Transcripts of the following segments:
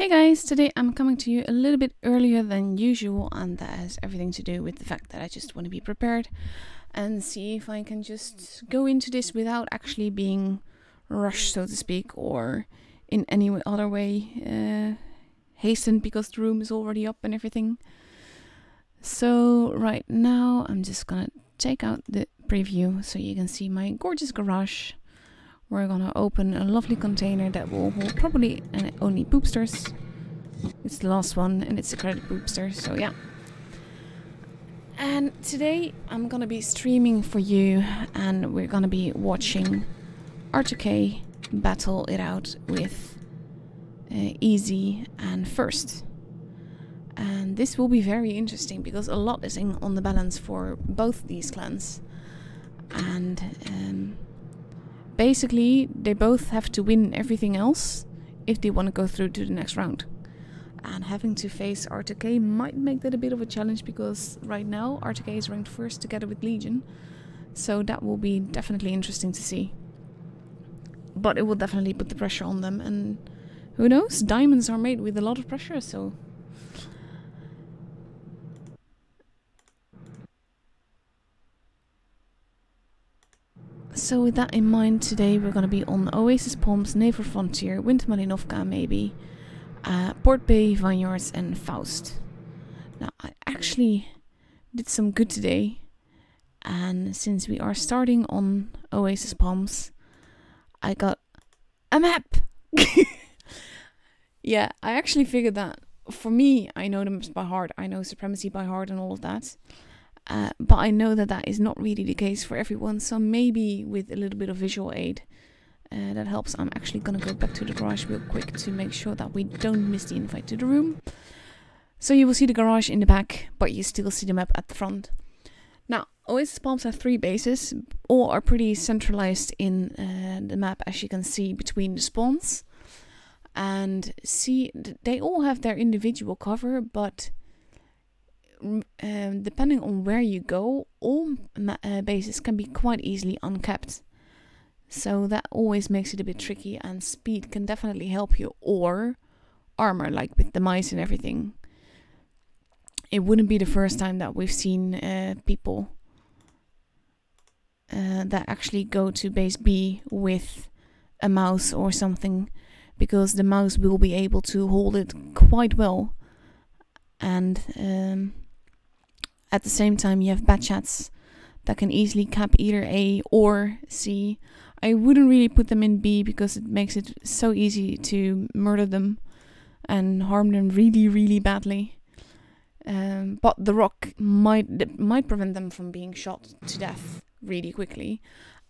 Hey guys, today I'm coming to you a little bit earlier than usual, and that has everything to do with the fact that I just want to be prepared and see if I can just go into this without actually being rushed, so to speak, or in any other way hastened because the room is already up and everything. So right now I'm just gonna take out the preview so you can see my gorgeous garage. We're gonna open a lovely container that will hold probably only poopsters. It's the last one and it's a credit poopster, so yeah. And today I'm gonna be streaming for you and we're gonna be watching R2K battle it out with Easy and First. And this will be very interesting because a lot is on the balance for both these clans. And basically, they both have to win everything else if they want to go through to the next round. And having to face R2K might make that a bit of a challenge because right now R2K is ranked first together with Legion. So that will be definitely interesting to see. But it will definitely put the pressure on them. And who knows? Diamonds are made with a lot of pressure, so... So with that in mind, today we're going to be on Oasis Palms, Naval Frontier, Winter Malinovka maybe, Port Bay, Vineyards and Faust. Now I actually did some good today, and since we are starting on Oasis Palms, I got a map! Yeah, I actually figured that for me, I know the maps by heart, I know Supremacy by heart and all of that. But I know that that is not really the case for everyone, so maybe with a little bit of visual aid that helps. I'm actually gonna go back to the garage real quick to make sure that we don't miss the invite to the room. So you will see the garage in the back, but you still see the map at the front. Now, Oasis Palms have 3 bases. All are pretty centralized in the map, as you can see, between the spawns. And see, they all have their individual cover, but... depending on where you go, all bases can be quite easily uncapped. So that always makes it a bit tricky, and speed can definitely help you, or armor, like with the mice and everything. It wouldn't be the first time that we've seen people that actually go to base B with a mouse or something, because the mouse will be able to hold it quite well. And at the same time, you have Batchats that can easily cap either A or C. I wouldn't really put them in B because it makes it so easy to murder them and harm them really, really badly. But the rock might prevent them from being shot to death really quickly,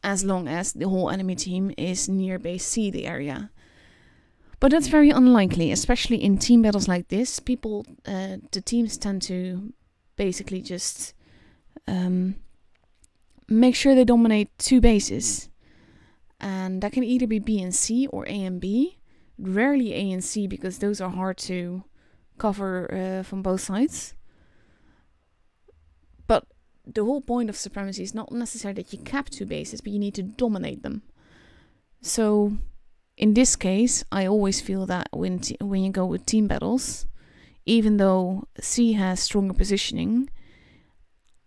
as long as the whole enemy team is near base C, the area. But that's very unlikely, especially in team battles like this. The teams tend to basically just make sure they dominate 2 bases. And that can either be B and C or A and B. Rarely A and C, because those are hard to cover from both sides. But the whole point of Supremacy is not necessarily that you cap 2 bases, but you need to dominate them. So... in this case, I always feel that when you go with team battles, even though C has stronger positioning,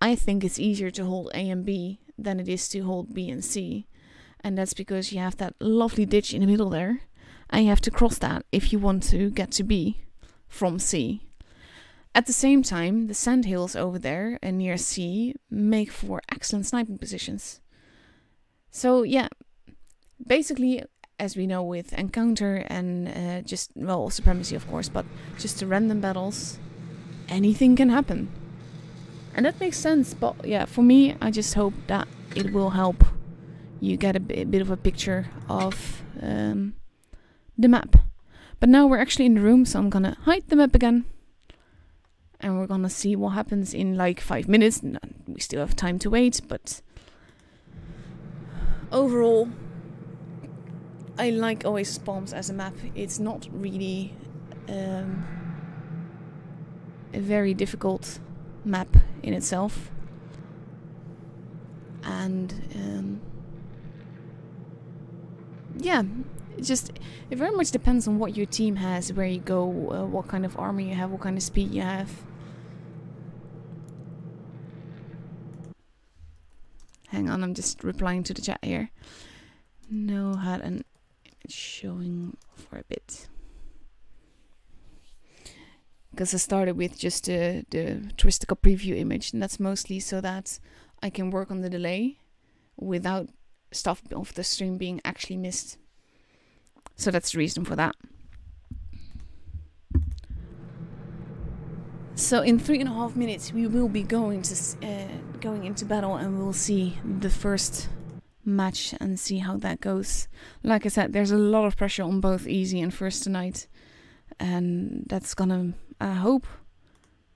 I think it's easier to hold A and B than it is to hold B and C. And that's because you have that lovely ditch in the middle there, and you have to cross that if you want to get to B from C. At the same time, the sandhills over there and near C make for excellent sniping positions. So yeah, basically... as we know with Encounter and Supremacy of course, but just the random battles, anything can happen. And that makes sense, but yeah, for me, I just hope that it will help you get a bit of a picture of the map. But now we're actually in the room, so I'm gonna hide the map again. And we're gonna see what happens in like 5 minutes. We still have time to wait, but overall... I like Oasis Palms as a map. It's not really a very difficult map in itself. And yeah, it very much depends on what your team has, where you go, what kind of armor you have, what kind of speed you have. Hang on, I'm just replying to the chat here. No, had an image showing for a bit. Because I started with just the Twistical preview image, and that's mostly so that I can work on the delay without stuff of the stream being actually missed. So that's the reason for that. So in 3.5 minutes we will be going into battle, and we'll see the first match and see how that goes. Like I said, there's a lot of pressure on both easy and first tonight, and that's gonna, I hope,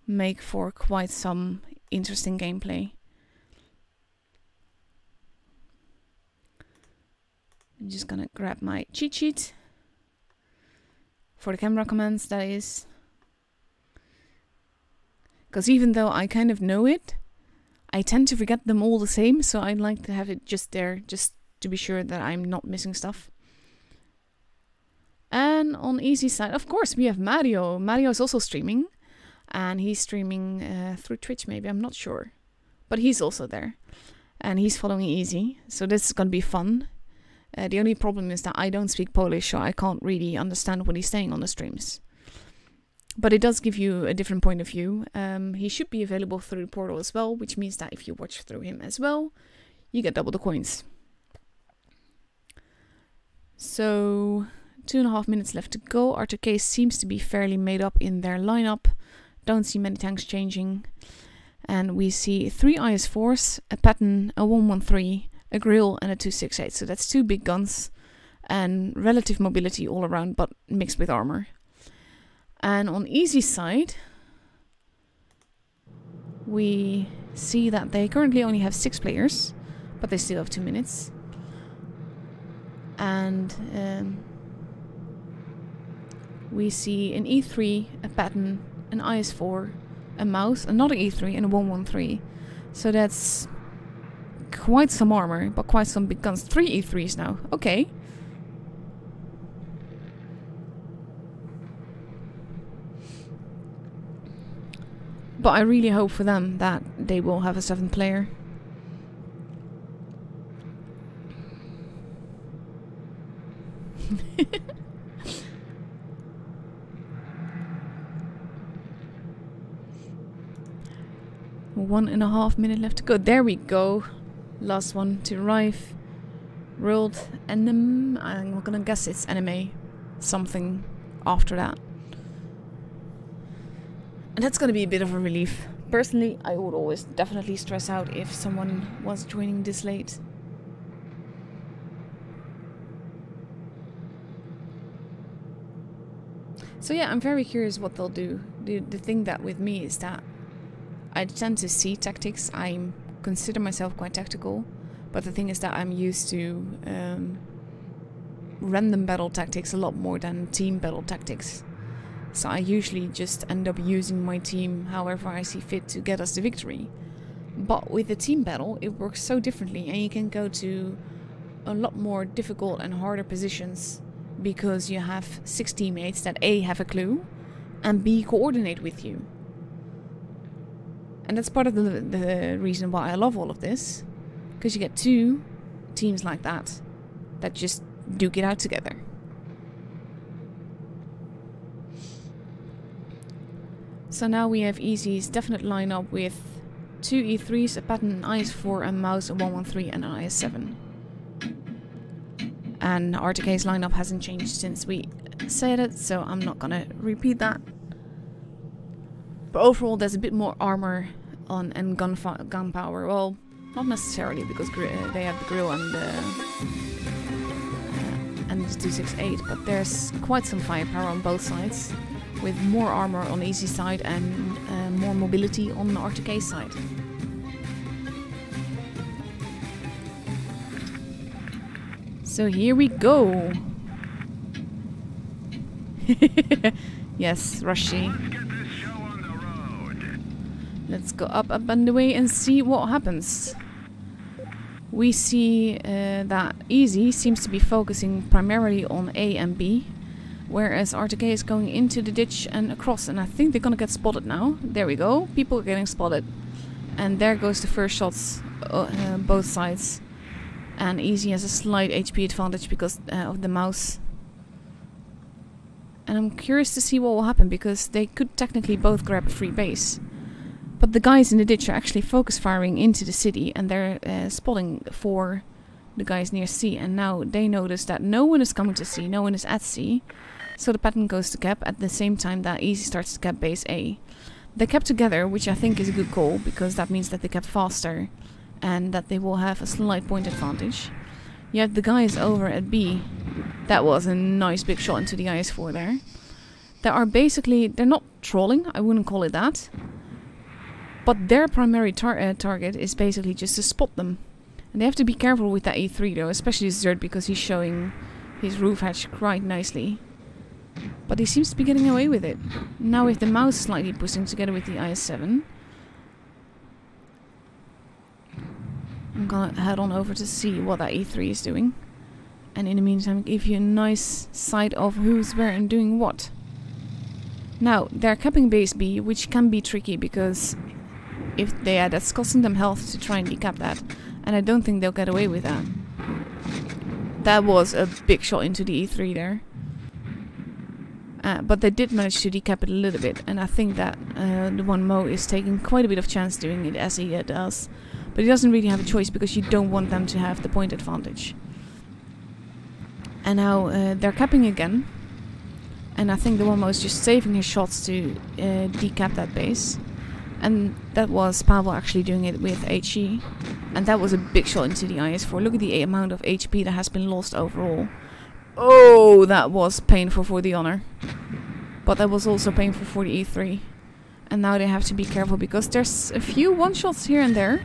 make for quite some interesting gameplay. I'm just gonna grab my cheat sheet for the camera commands, that is. Because even though I kind of know it, I tend to forget them all the same, so I'd like to have it just there, just to be sure that I'm not missing stuff. And on easy side, of course, we have Mario. Mario is also streaming, and he's streaming through Twitch maybe, I'm not sure. But he's also there, and he's following easy, so this is gonna be fun. The only problem is that I don't speak Polish, so I can't really understand what he's saying on the streams. But it does give you a different point of view. He should be available through the portal as well, which means that if you watch through him as well, you get double the coins. So 2.5 minutes left to go. R2K seems to be fairly made up in their lineup. Don't see many tanks changing. And we see 3 IS-4s, a Patton, a 113, a Grill, and a 268. So that's 2 big guns and relative mobility all around, but mixed with armor. And on easy side, we see that they currently only have 6 players, but they still have 2 minutes. And we see an E3, a Patton, an IS-4, a Mouse, another E3, and a 113. So that's quite some armor, but quite some big guns. 3 E3s now. Okay. But I really hope for them that they will have a 7th player. One and a half minute left to go. There we go. Last one to arrive. World Enemy. I'm gonna guess it's anime. Something after that. And that's gonna be a bit of a relief. Personally, I would always definitely stress out if someone was joining this late. So yeah, I'm very curious what they'll do. The thing that with me is that I tend to see tactics. I consider myself quite tactical, but the thing is that I'm used to random battle tactics a lot more than team battle tactics. So I usually just end up using my team however I see fit to get us the victory. But with a team battle, it works so differently, and you can go to a lot more difficult and harder positions because you have 6 teammates that A, have a clue, and B, coordinate with you. And that's part of the reason why I love all of this, because you get 2 teams like that just duke it out together. So now we have Easy's definite lineup with 2 E3s, a Patton, an IS-4, a Mouse, a 113, and an IS-7. And R2K's lineup hasn't changed since we said it, so I'm not gonna repeat that. But overall, there's a bit more armor on and gunpowder. Well, not necessarily, because they have the Grill and the 268, but there's quite some firepower on both sides, with more armor on the easy side and more mobility on the R2K side. So here we go. Yes, Rushy. Let's go up and away and see what happens. we see that Easy seems to be focusing primarily on A and B, whereas R2K is going into the ditch and across, and I think they're gonna get spotted now. There we go, people are getting spotted. And there goes the first shots, both sides. And Easy has a slight HP advantage because of the mouse. And I'm curious to see what will happen, because they could technically both grab a free base. But the guys in the ditch are actually focus firing into the city, and they're spotting for the guys near C. And now they notice that no one is coming to C, no one is at C. So the pattern goes to cap at the same time that Easy starts to cap base A. They kept together, which I think is a good call, because that means that they kept faster and that they will have a slight point advantage. Yet the guys over at B, that was a nice big shot into the IS-4 there. They are basically, they're not trolling, I wouldn't call it that. But their primary target is basically just to spot them. And they have to be careful with that E3 though, especially Zerd, because he's showing his roof hatch quite nicely. But he seems to be getting away with it. Now with the mouse slightly pushing together with the IS-7. I'm gonna head on over to see what that E3 is doing. And in the meantime give you a nice sight of who's where and doing what. Now, they're capping base B, which can be tricky because if they that's costing them health to try and decap that. And I don't think they'll get away with that. That was a big shot into the E3 there. But they did manage to decap it a little bit, and I think that the one Mo is taking quite a bit of chance doing it as he does. But he doesn't really have a choice, because you don't want them to have the point advantage. And now they're capping again. And I think the one Mo is just saving his shots to decap that base. And that was Pavel actually doing it with HE. And that was a big shot into the IS-4. Look at the amount of HP that has been lost overall. Oh, that was painful for the honor. But that was also painful for the E3. And now they have to be careful, because there's a few one-shots here and there.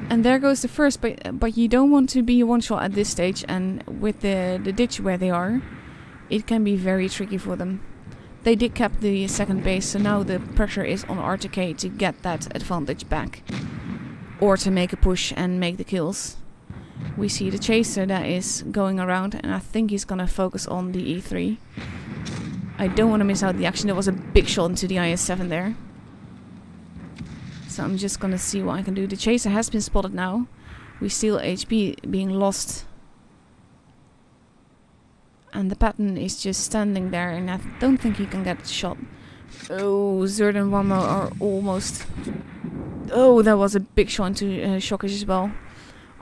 And there goes the first, but you don't want to be a one-shot at this stage. And with the ditch where they are, it can be very tricky for them. They did cap the second base, so now the pressure is on R2K to get that advantage back. Or to make a push and make the kills. We see the chaser that is going around, and I think he's gonna focus on the E3. I don't want to miss out the action. There was a big shot into the IS-7 there. So I'm just gonna see what I can do. The chaser has been spotted now. We see HP being lost. And the pattern is just standing there, and I don't think he can get shot. Oh, Zerd and Wamo are almost... Oh, that was a big shot into Shockage as well.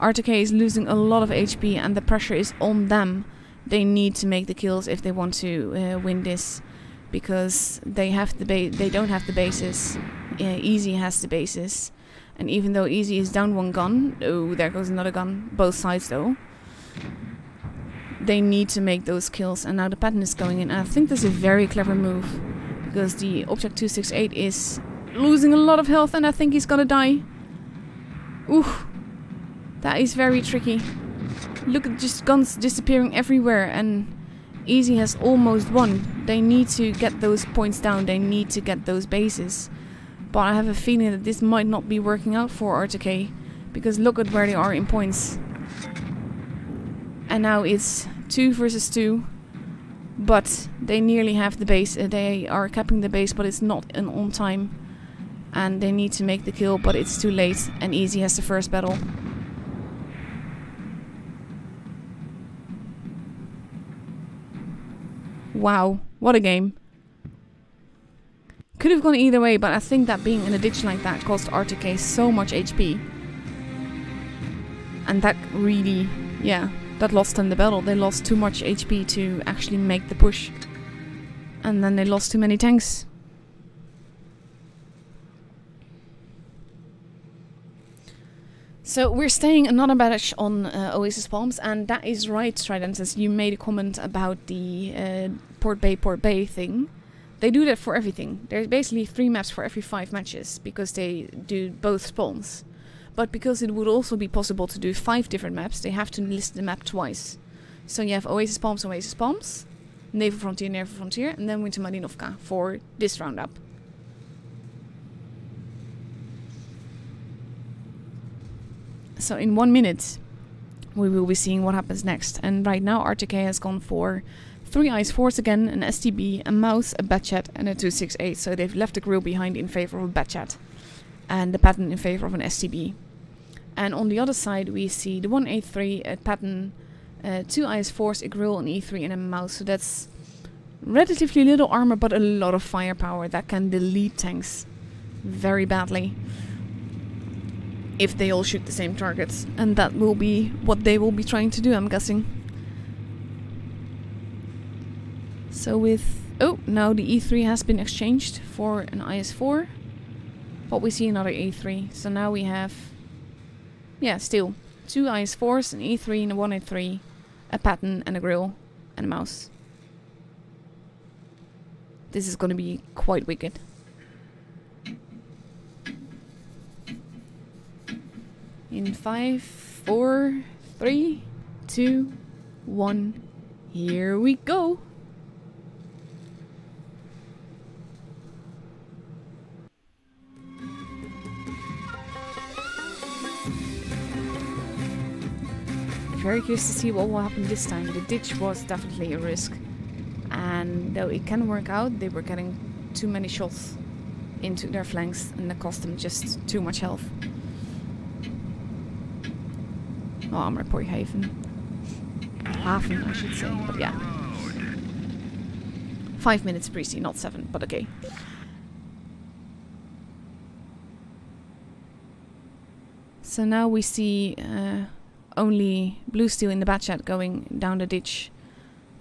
R2K is losing a lot of HP, and the pressure is on them. They need to make the kills if they want to win this, because they have the they don't have the bases. Easy has the bases, and even though Easy is down one gun, oh, there goes another gun. Both sides though. They need to make those kills, and now the pattern is going in. And I think that's a very clever move, because the Object 268 is losing a lot of health, and I think he's gonna die. Ooh. That is very tricky. Look at just guns disappearing everywhere, and Easy has almost won. They need to get those points down. They need to get those bases. But I have a feeling that this might not be working out for R2K, because look at where they are in points. And now it's 2 versus 2. But they nearly have the base. They are capping the base, but it's not on time. And they need to make the kill, but it's too late. And Easy has the first battle. Wow, what a game. Could have gone either way, but I think that being in a ditch like that cost R2K so much HP. And that really, yeah, that lost them the battle. They lost too much HP to actually make the push. And then they lost too many tanks. So we're staying another batch on Oasis Palms, and that is right, Tridentis. You made a comment about the Port Bay thing. They do that for everything. There's basically 3 maps for every 5 matches, because they do both spawns. But because it would also be possible to do 5 different maps, they have to list the map twice. So you have Oasis Palms, Naval Frontier, and then Winter Marinovka for this roundup. So in 1 minute, we will be seeing what happens next. And right now, R2K has gone for 3 IS-4s again, an STB, a mouse, a Batchat, and a 268. So they've left the grill behind in favor of a Batchat, and the pattern in favor of an STB. And on the other side, we see the 183, a pattern, 2 IS-4s, a grill, an E3, and a mouse. So that's relatively little armor, but a lot of firepower that can delete tanks very badly if they all shoot the same targets. And that will be what they will be trying to do, I'm guessing. So with... oh, now the E3 has been exchanged for an IS-4. But we see another E3. So now we have... yeah, still 2 IS-4s, an E3 and a 183, a pattern and a grill and a mouse. This is going to be quite wicked. In 5, 4, 3, 2, 1, here we go! Very curious to see what will happen this time. The ditch was definitely a risk. And though it can work out, they were getting too many shots into their flanks and that cost them just too much health. Oh, armor poor Haven. Haven, I should say, but yeah. 5 minutes breezy, not 7, but okay. So now we see only blue steel in the Batchat going down the ditch.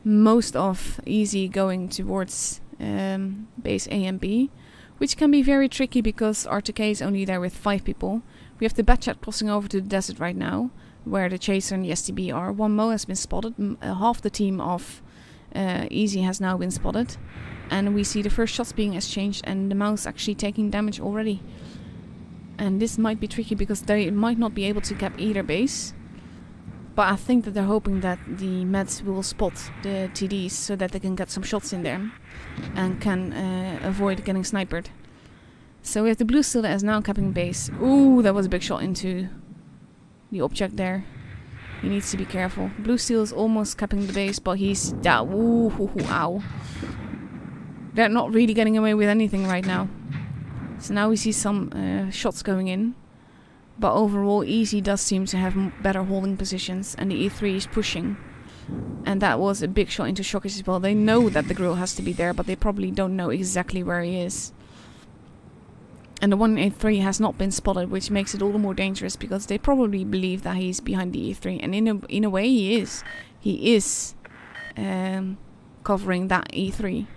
Most of Easy going towards base A and B, which can be very tricky because R2K is only there with 5 people. We have the Batchat crossing over to the desert right now, where the Chaser and the STB are. 1 Mo has been spotted. Half the team of Easy has now been spotted. And we see the first shots being exchanged and the mouse actually taking damage already. And this might be tricky because they might not be able to cap either base. But I think that they're hoping that the Meds will spot the TDs so that they can get some shots in there and can avoid getting sniped. So we have the blue steel that is now capping base. Ooh, that was a big shot into the object there. He needs to be careful. Blue steel is almost capping the base, but he's down. Ooh, ow. They're not really getting away with anything right now. So now we see some shots going in. But overall, Easy does seem to have better holding positions, and the E3 is pushing. And that was a big shot into Shockers as well. They know that the grill has to be there, but they probably don't know exactly where he is. And the 183 has not been spotted, which makes it all the more dangerous, because they probably believe that he's behind the E3. And in a way, he is. He is covering that E3.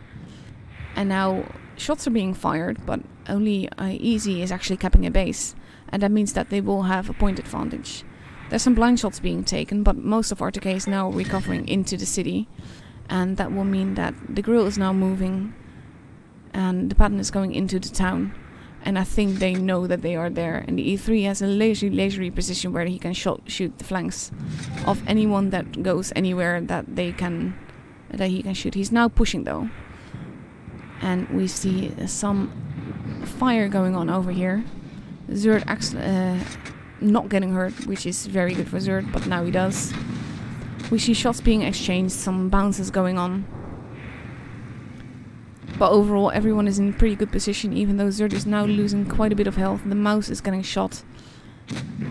And now shots are being fired, but only Easy is actually capping a base. And that means that they will have a point advantage. There's some blind shots being taken, but most of R2K is now recovering into the city. And that will mean that the grill is now moving and the pattern is going into the town. And I think they know that they are there. And the E3 has a leisurely position where he can shoot the flanks of anyone that goes anywhere that he can shoot. He's now pushing though. And we see some fire going on over here. Zerd actually not getting hurt, which is very good for Zerd, but now he does. We see shots being exchanged, some bounces going on. But overall, everyone is in pretty good position, even though Zerd is now losing quite a bit of health. The mouse is getting shot.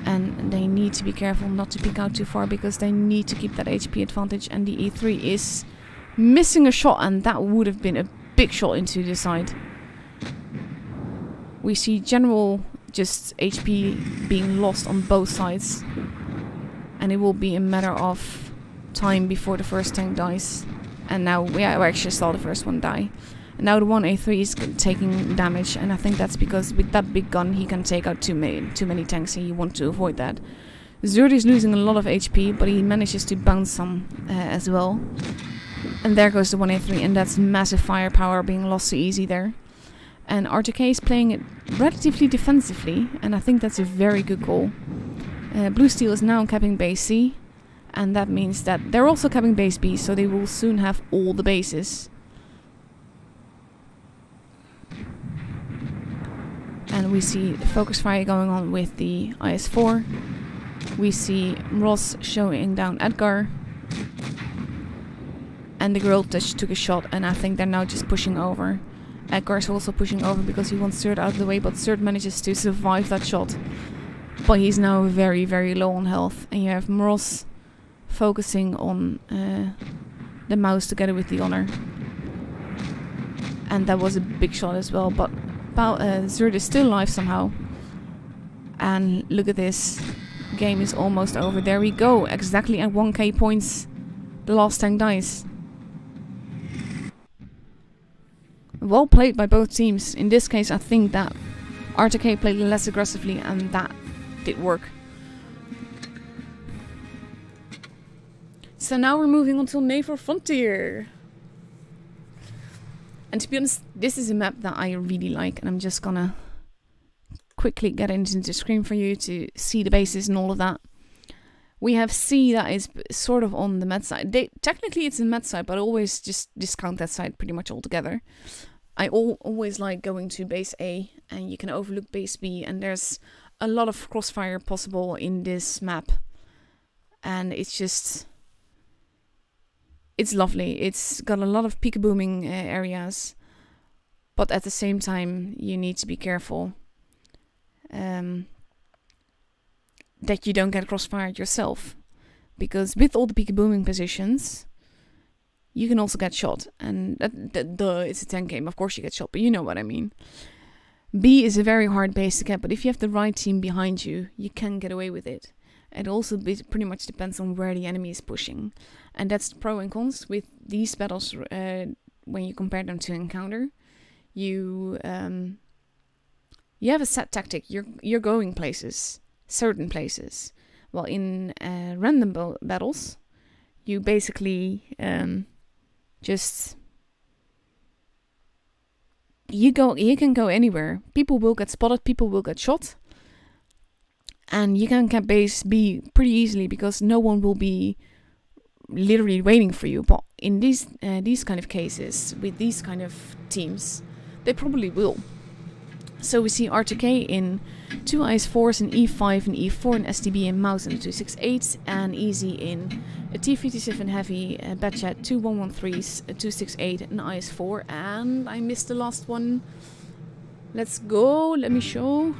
And they need to be careful not to peek out too far, because they need to keep that HP advantage. And the E3 is missing a shot, and that would have been a big shot into the side. We see general just HP being lost on both sides, and it will be a matter of time before the first tank dies. And now we actually saw the first one die, and now the 1A3 is taking damage, and I think that's because with that big gun he can take out too many tanks, and you want to avoid that. Zerd is losing a lot of HP, but he manages to bounce some as well. And there goes the 1A3, and that's massive firepower being lost so easy there. And R2K is playing it relatively defensively, and I think that's a very good goal. Blue Steel is now capping base C, and that means that they're also capping base B, so they will soon have all the bases. And we see the focus fire going on with the IS-4. We see Ross showing down Edgar. And the girl took a shot, and I think they're now just pushing over. Edgar's also pushing over because he wants Surt out of the way, but Surt manages to survive that shot. But he's now very, very low on health. And you have Ross focusing on the mouse together with the honor. And that was a big shot as well, but Surt is still alive somehow. And look at this. Game is almost over. There we go. Exactly at 1k points. The last tank dies. Well played by both teams. In this case, I think that R2K played less aggressively, and that did work. So now we're moving on to Naval Frontier. And to be honest, this is a map that I really like, and I'm just gonna quickly get into the screen for you to see the bases and all of that. We have C that is sort of on the med side. Technically it's in med side, but I always just discount that side pretty much altogether. I always like going to base A, and you can overlook base B, and there's a lot of crossfire possible in this map. And it's lovely. It's got a lot of peek-booming areas, but at the same time you need to be careful that you don't get crossfired yourself, because with all the peek-booming positions you can also get shot, and it's a 10 game, of course you get shot, but you know what I mean. B is a very hard base to get, but if you have the right team behind you, you can get away with it. It also pretty much depends on where the enemy is pushing, and that's the pro and cons with these battles. When you compare them to Encounter, you have a set tactic. You're going places, certain places. Well, in random battles, you basically you can go anywhere. People will get spotted. People will get shot. And you can cap base B pretty easily because no one will be literally waiting for you. But in these kind of cases, with these kind of teams, they probably will. So we see R2K in 2 IS-4s, an E5 and E4, an STB and Mouse and a 268, and Easy in a T57 Heavy, a Batchat, 2 113s, a 268, an IS-4, and I missed the last one. Let's go, let me show.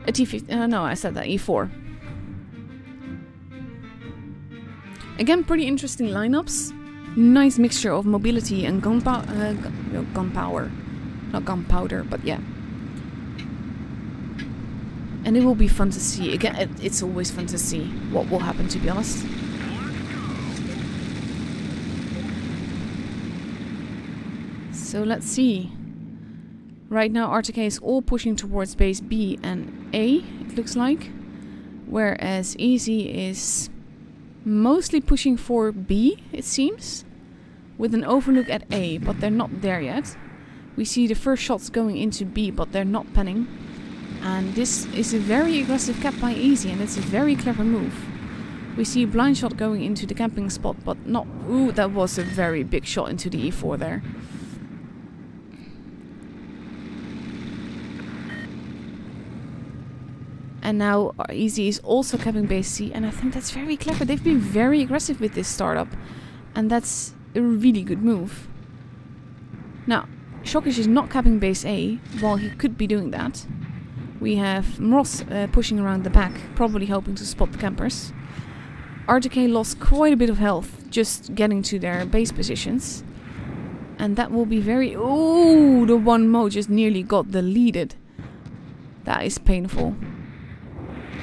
A T50, no, I said that, E4. Again, pretty interesting lineups. Nice mixture of mobility and gunpower. Not gunpowder, but yeah. And it will be fun to see. Again, it's always fun to see what will happen, to be honest. So let's see. Right now R2K is all pushing towards base B and A, it looks like. Whereas Easy is mostly pushing for B, it seems. With an overlook at A, but they're not there yet. We see the first shots going into B, but they're not panning. And this is a very aggressive cap by Easy, and it's a very clever move. We see a blind shot going into the camping spot, but not... Ooh, that was a very big shot into the E4 there. And now Easy is also capping base C, and I think that's very clever. They've been very aggressive with this startup, and that's a really good move. Now, Shockish is not capping base A, while he could be doing that. We have Mroz pushing around the back, probably hoping to spot the campers. R2K lost quite a bit of health just getting to their base positions. And that will be very... Oh, the one mo just nearly got deleted. That is painful.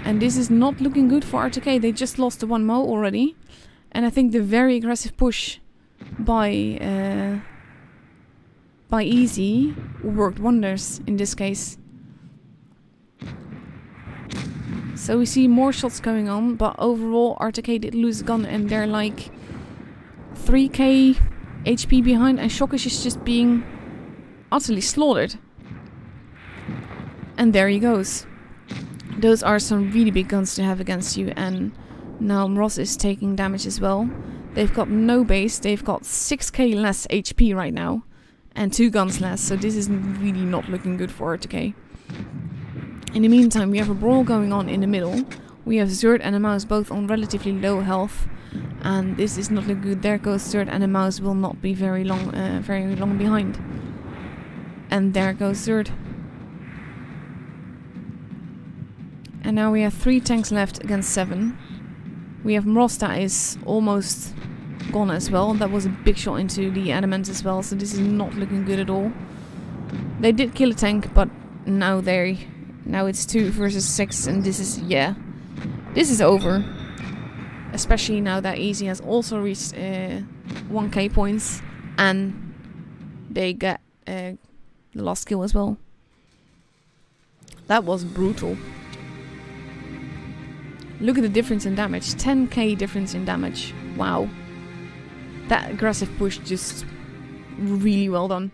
And this is not looking good for R2K. They just lost the one mo already. And I think the very aggressive push by Easy worked wonders in this case. So we see more shots going on, but overall R2K did lose a gun and they're like 3k HP behind, and Shockish is just being utterly slaughtered. And there he goes. Those are some really big guns to have against you, and now Mroz is taking damage as well. They've got no base, they've got 6k less HP right now, and 2 guns less, so this is really not looking good for R2K. In the meantime, we have a brawl going on in the middle, We have Zerd and a mouse both on relatively low health, and this is not looking good. There goes Zerd, and a mouse will not be very long behind. And there goes Zerd. And now we have 3 tanks left against 7. We have Mroz that is almost gone as well. That was a big shot into the adamant as well, so this is not looking good at all. They did kill a tank, but now it's 2 versus 6, and this is, yeah, this is over. Especially now that Easy has also reached 1k points, and they get the last kill as well. That was brutal. Look at the difference in damage. 10k difference in damage. Wow. That aggressive push, just really well done.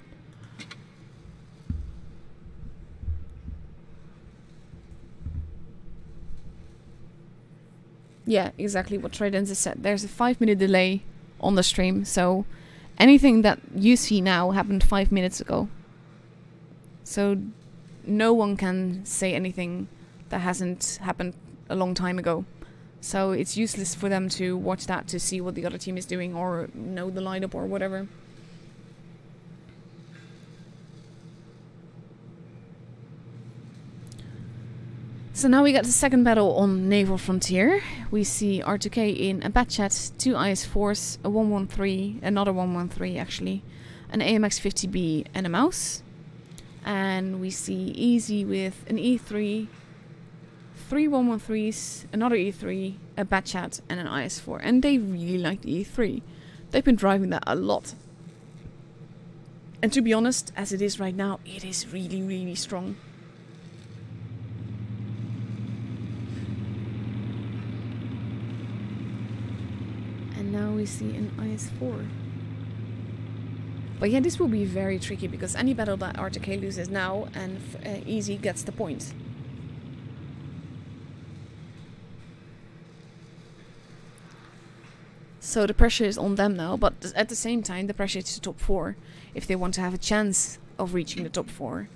Yeah, exactly what Tridenza said. There's a 5-minute delay on the stream, so anything that you see now happened 5 minutes ago. So no one can say anything that hasn't happened a long time ago. So it's useless for them to watch that to see what the other team is doing or know the lineup or whatever. So now we got the second battle on Naval Frontier. We see R2K in a Batchat, 2 IS-4s, a 113, another 113 actually, an AMX-50B and a mouse. And we see Easy with an E3, 3 113s, another E3, a Batchat and an IS-4. And they really like the E3. They've been driving that a lot. And to be honest, as it is right now, it is really, really strong. Now we see an IS-4. But yeah, this will be very tricky because any battle that R2K loses now and Easy gets the point. So the pressure is on them now, but at the same time the pressure is to top 4 if they want to have a chance of reaching the top 4.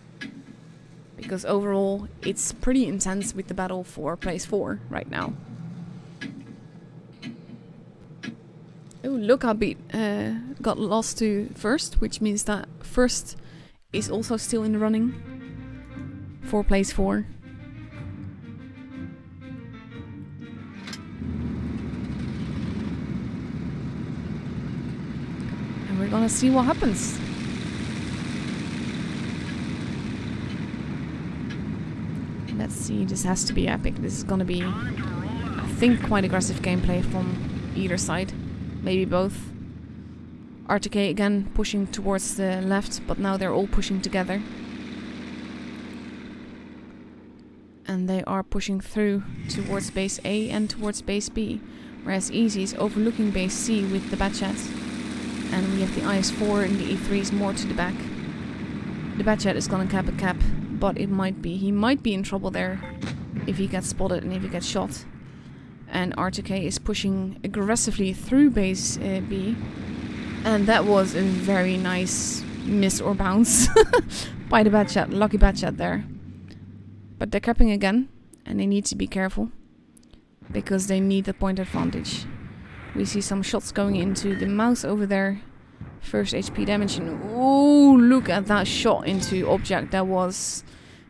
Because overall it's pretty intense with the battle for place 4 right now. Oh, look how beat got lost to first, which means that first is also still in the running for place 4. And we're gonna see what happens. Let's see, this has to be epic. This is gonna be, I think, quite aggressive gameplay from either side. Maybe both. R2K again pushing towards the left, but now they're all pushing together. And they are pushing through towards base A and towards base B. Whereas Easy is overlooking base C with the Batchat. And we have the IS-4 and the E3s more to the back. The Batchat is gonna cap a cap, but he might be in trouble there if he gets spotted and if he gets shot. And R2K is pushing aggressively through base B. And that was a very nice miss or bounce by the Batchat. Lucky Batchat there. But they're capping again. And they need to be careful. Because they need the point advantage. We see some shots going into the mouse over there. First HP damage. And oh, look at that shot into object. That was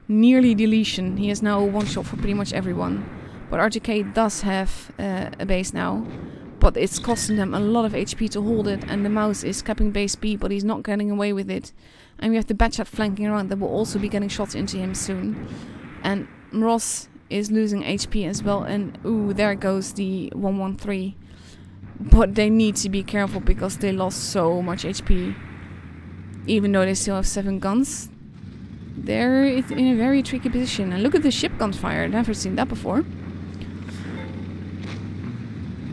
nearly deletion. He has now one shot for pretty much everyone. But R2K does have a base now, but it's costing them a lot of HP to hold it, and the mouse is capping base B, but he's not getting away with it. And we have the Batchat flanking around that will also be getting shots into him soon. And Mroz is losing HP as well, and ooh, there goes the 113. But they need to be careful because they lost so much HP. Even though they still have 7 guns, they're in a very tricky position. And look at the ship guns fire, I've never seen that before.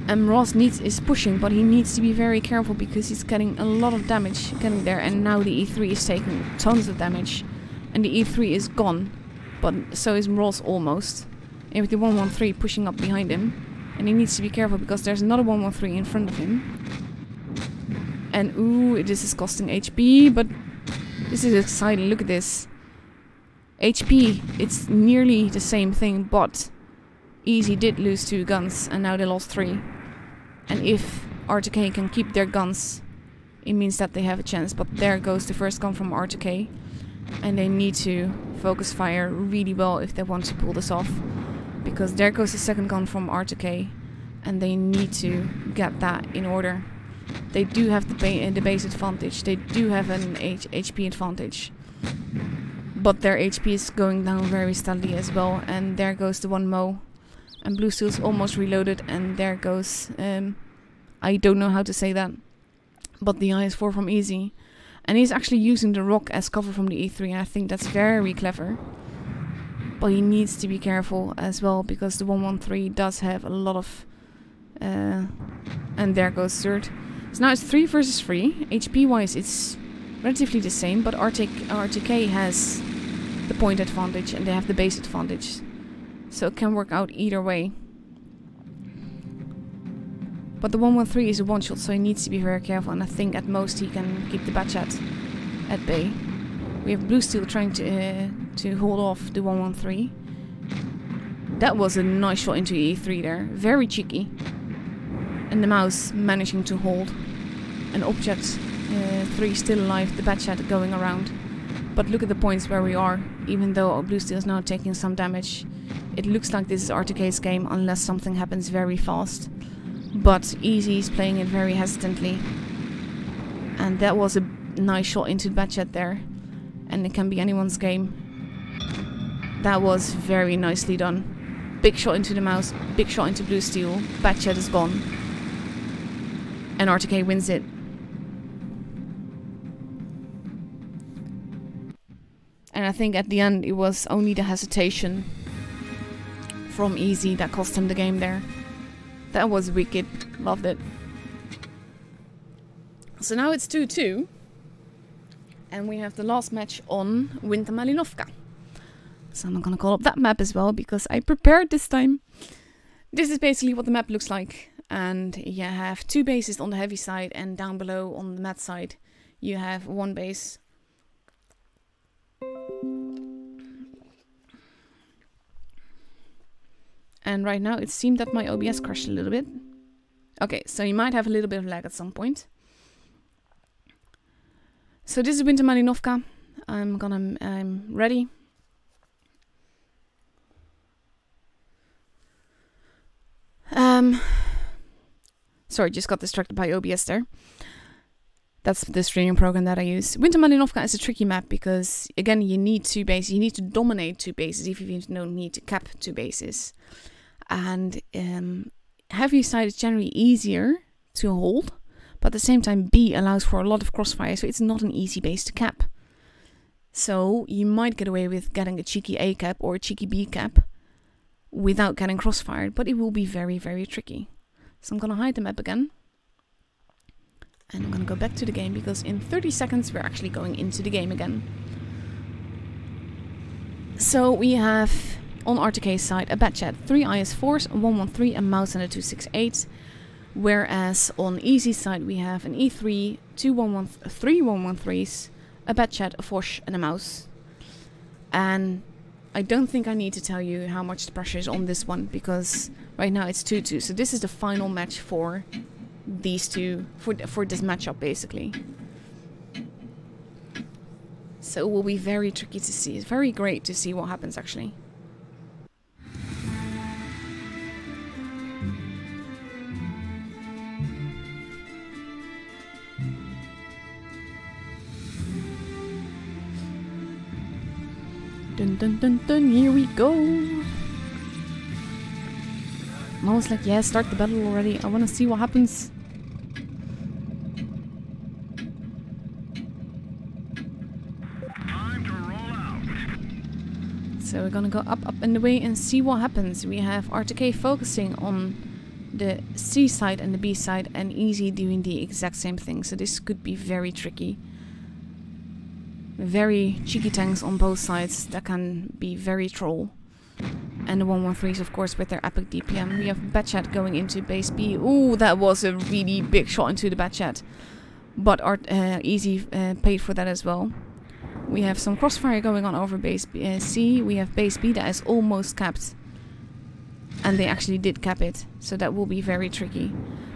And Mroz is pushing, but he needs to be very careful because he's getting a lot of damage getting there. And now the E3 is taking tons of damage. And the E3 is gone. But so is Mroz almost. And with the 113 pushing up behind him. And he needs to be careful because there's another 113 in front of him. And ooh, this is costing HP, but this is exciting. Look at this. HP, it's nearly the same thing, but Easy did lose 2 guns, and now they lost 3. And if R2K can keep their guns, it means that they have a chance. But there goes the first gun from R2K. And they need to focus fire really well if they want to pull this off. Because there goes the second gun from R2K. And they need to get that in order. They do have the base advantage. They do have an HP advantage. But their HP is going down very steadily as well. And there goes the 1 Mo. And Blue Steel's almost reloaded. And there goes... I don't know how to say that. But the IS-4 from Easy. And he's actually using the rock as cover from the E3. And I think that's very clever. But he needs to be careful as well. Because the 113 does have a lot of... and there goes third. So now it's 3 versus 3. HP wise it's relatively the same. But R2K has the point advantage. And they have the base advantage. So it can work out either way. But the 113 is a one-shot, so he needs to be very careful. And I think at most he can keep the Batchat at bay. We have Blue Steel trying to hold off the 113. That was a nice shot into E3 there. Very cheeky. And the mouse managing to hold. And Object 3 still alive, the Batchat going around. But look at the points where we are. Even though Blue Steel is now taking some damage. It looks like this is R2K's game unless something happens very fast. But Easy is playing it very hesitantly. And that was a nice shot into the Batchat there. And it can be anyone's game. That was very nicely done. Big shot into the mouse, big shot into Blue Steel. Batchat is gone. And R2K wins it. And I think at the end it was only the hesitation from Easy that cost him the game there. That was wicked. Loved it. So now it's 2-2. And we have the last match on Winter Malinovka. So I'm gonna call up that map as well because I prepared this time. This is basically what the map looks like. And you have 2 bases on the heavy side and down below on the mat side you have 1 base. And right now it seemed that my OBS crashed a little bit. Okay, so you might have a little bit of lag at some point. So this is Winter Malinovka. I'm ready. Sorry, just got distracted by OBS there. That's the streaming program that I use. Winter Malinovka is a tricky map because, again, you need 2 bases. You need to dominate 2 bases if you don't need to cap 2 bases. And heavy side is generally easier to hold, but at the same time B allows for a lot of crossfire, so it's not an easy base to cap. So you might get away with getting a cheeky A cap or a cheeky B cap without getting crossfired, but it will be very, very tricky. So I'm gonna hide the map again. And I'm gonna go back to the game because in 30 seconds we're actually going into the game again. So we have on R2K's side a Batchat, 3 IS-4s, a 113, a mouse and a 268. Whereas on Easy's side we have an E3, 3 113s, a Batchat, a Foch and a mouse. And I don't think I need to tell you how much the pressure is on this one because right now it's 2-2. So this is the final match for these two, for this matchup basically. So it will be very tricky to see. It's very great to see what happens actually. Dun dun dun dun, here we go. I'm always like, yeah, start the battle already. I want to see what happens. Time to roll out. So we're gonna go up and away and see what happens. We have R2K focusing on the C side and the B side and Easy doing the exact same thing. So this could be very tricky. Very cheeky tanks on both sides that can be very troll. And the 113s, of course, with their epic DPM. We have Batchat going into base B. Ooh, that was a really big shot into the Batchat. But Easy paid for that as well. We have some crossfire going on over base C. We have base B that is almost capped. And they actually did cap it, so that will be very tricky.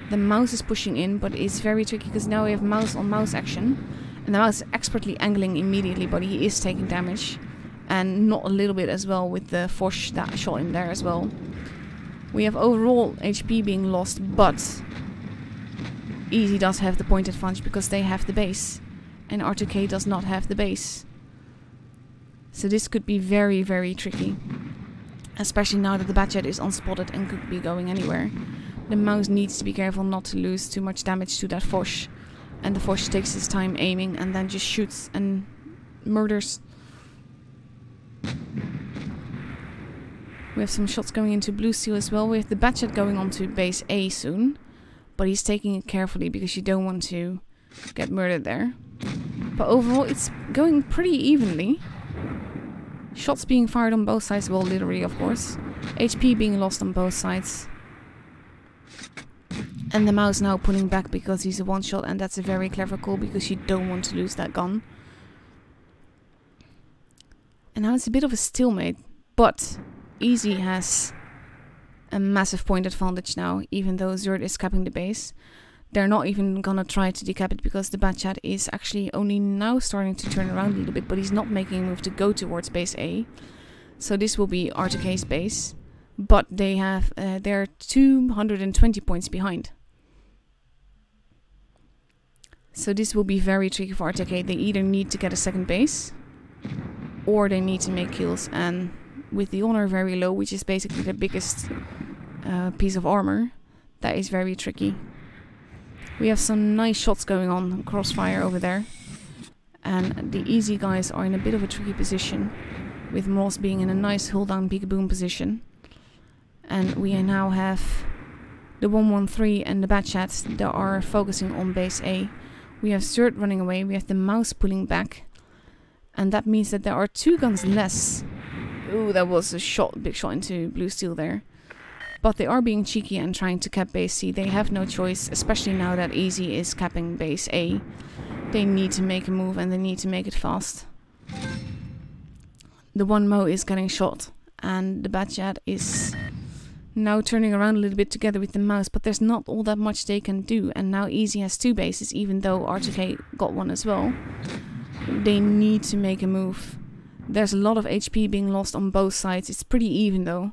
The mouse is pushing in, but it's very tricky because now we have mouse on mouse action. And the mouse is expertly angling immediately, but he is taking damage. And not a little bit as well with the Foch that shot him there as well. We have overall HP being lost, but Easy does have the point advantage because they have the base. And R2K does not have the base. So this could be very, very tricky. Especially now that the Batchat is unspotted and could be going anywhere. The mouse needs to be careful not to lose too much damage to that Foch. And the Foch takes his time aiming and then just shoots and murders. We have some shots going into Blue Steel as well. We have the Batchat going on to base A soon. But he's taking it carefully because you don't want to get murdered there. But overall it's going pretty evenly. Shots being fired on both sides, well, literally, of course. HP being lost on both sides. And the mouse now pulling back because he's a one-shot, and that's a very clever call because you don't want to lose that gun. And now it's a bit of a stalemate, but Easy has a massive point advantage now, even though Zerd is capping the base. They're not even gonna try to decap it because the Batchat is actually only now starting to turn around a little bit, but he's not making a move to go towards base A. So this will be R2K's base, but they have they're 220 points behind. So this will be very tricky for R2K. They either need to get a second base, or they need to make kills. And with the honor very low, which is basically the biggest piece of armor, that is very tricky. We have some nice shots going on, crossfire over there. And the Easy guys are in a bit of a tricky position, with Moss being in a nice hold down peekaboo position. And we now have the 113 and the Batchat that are focusing on base A. We have Zerd running away, we have the mouse pulling back. And that means that there are 2 guns less. Ooh, that was a shot, big shot into Blue Steel there. But they are being cheeky and trying to cap base C. They have no choice, especially now that Easy is capping base A. They need to make a move and they need to make it fast. The one Mo is getting shot and the Batchat is now turning around a little bit together with the mouse, but there's not all that much they can do. And now Easy has 2 bases, even though R2K got one as well. They need to make a move. There's a lot of HP being lost on both sides. It's pretty even though.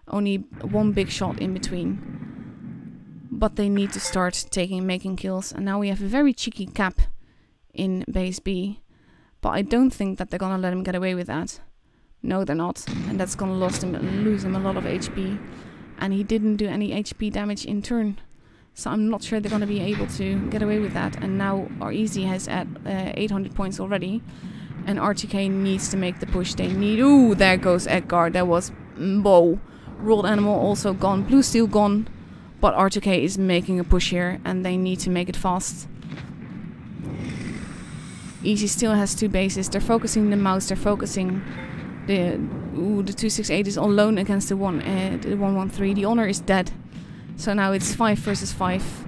Only 1 big shot in between. But they need to start making kills. And now we have a very cheeky cap in base B. But I don't think that they're gonna let him get away with that. No, they're not. And that's gonna lose him a lot of HP. And he didn't do any HP damage in turn. So I'm not sure they're gonna be able to get away with that. And now our Easy has at 800 points already. And R2K needs to make the push. They need... Ooh, there goes Edgar. That was... Whoa. Rolled Animal also gone. Blue Steel gone. But R2K is making a push here. And they need to make it fast. Easy still has 2 bases. They're focusing the mouse. They're focusing... The 268 is alone against the 113. The honor is dead. So now it's 5 versus 5.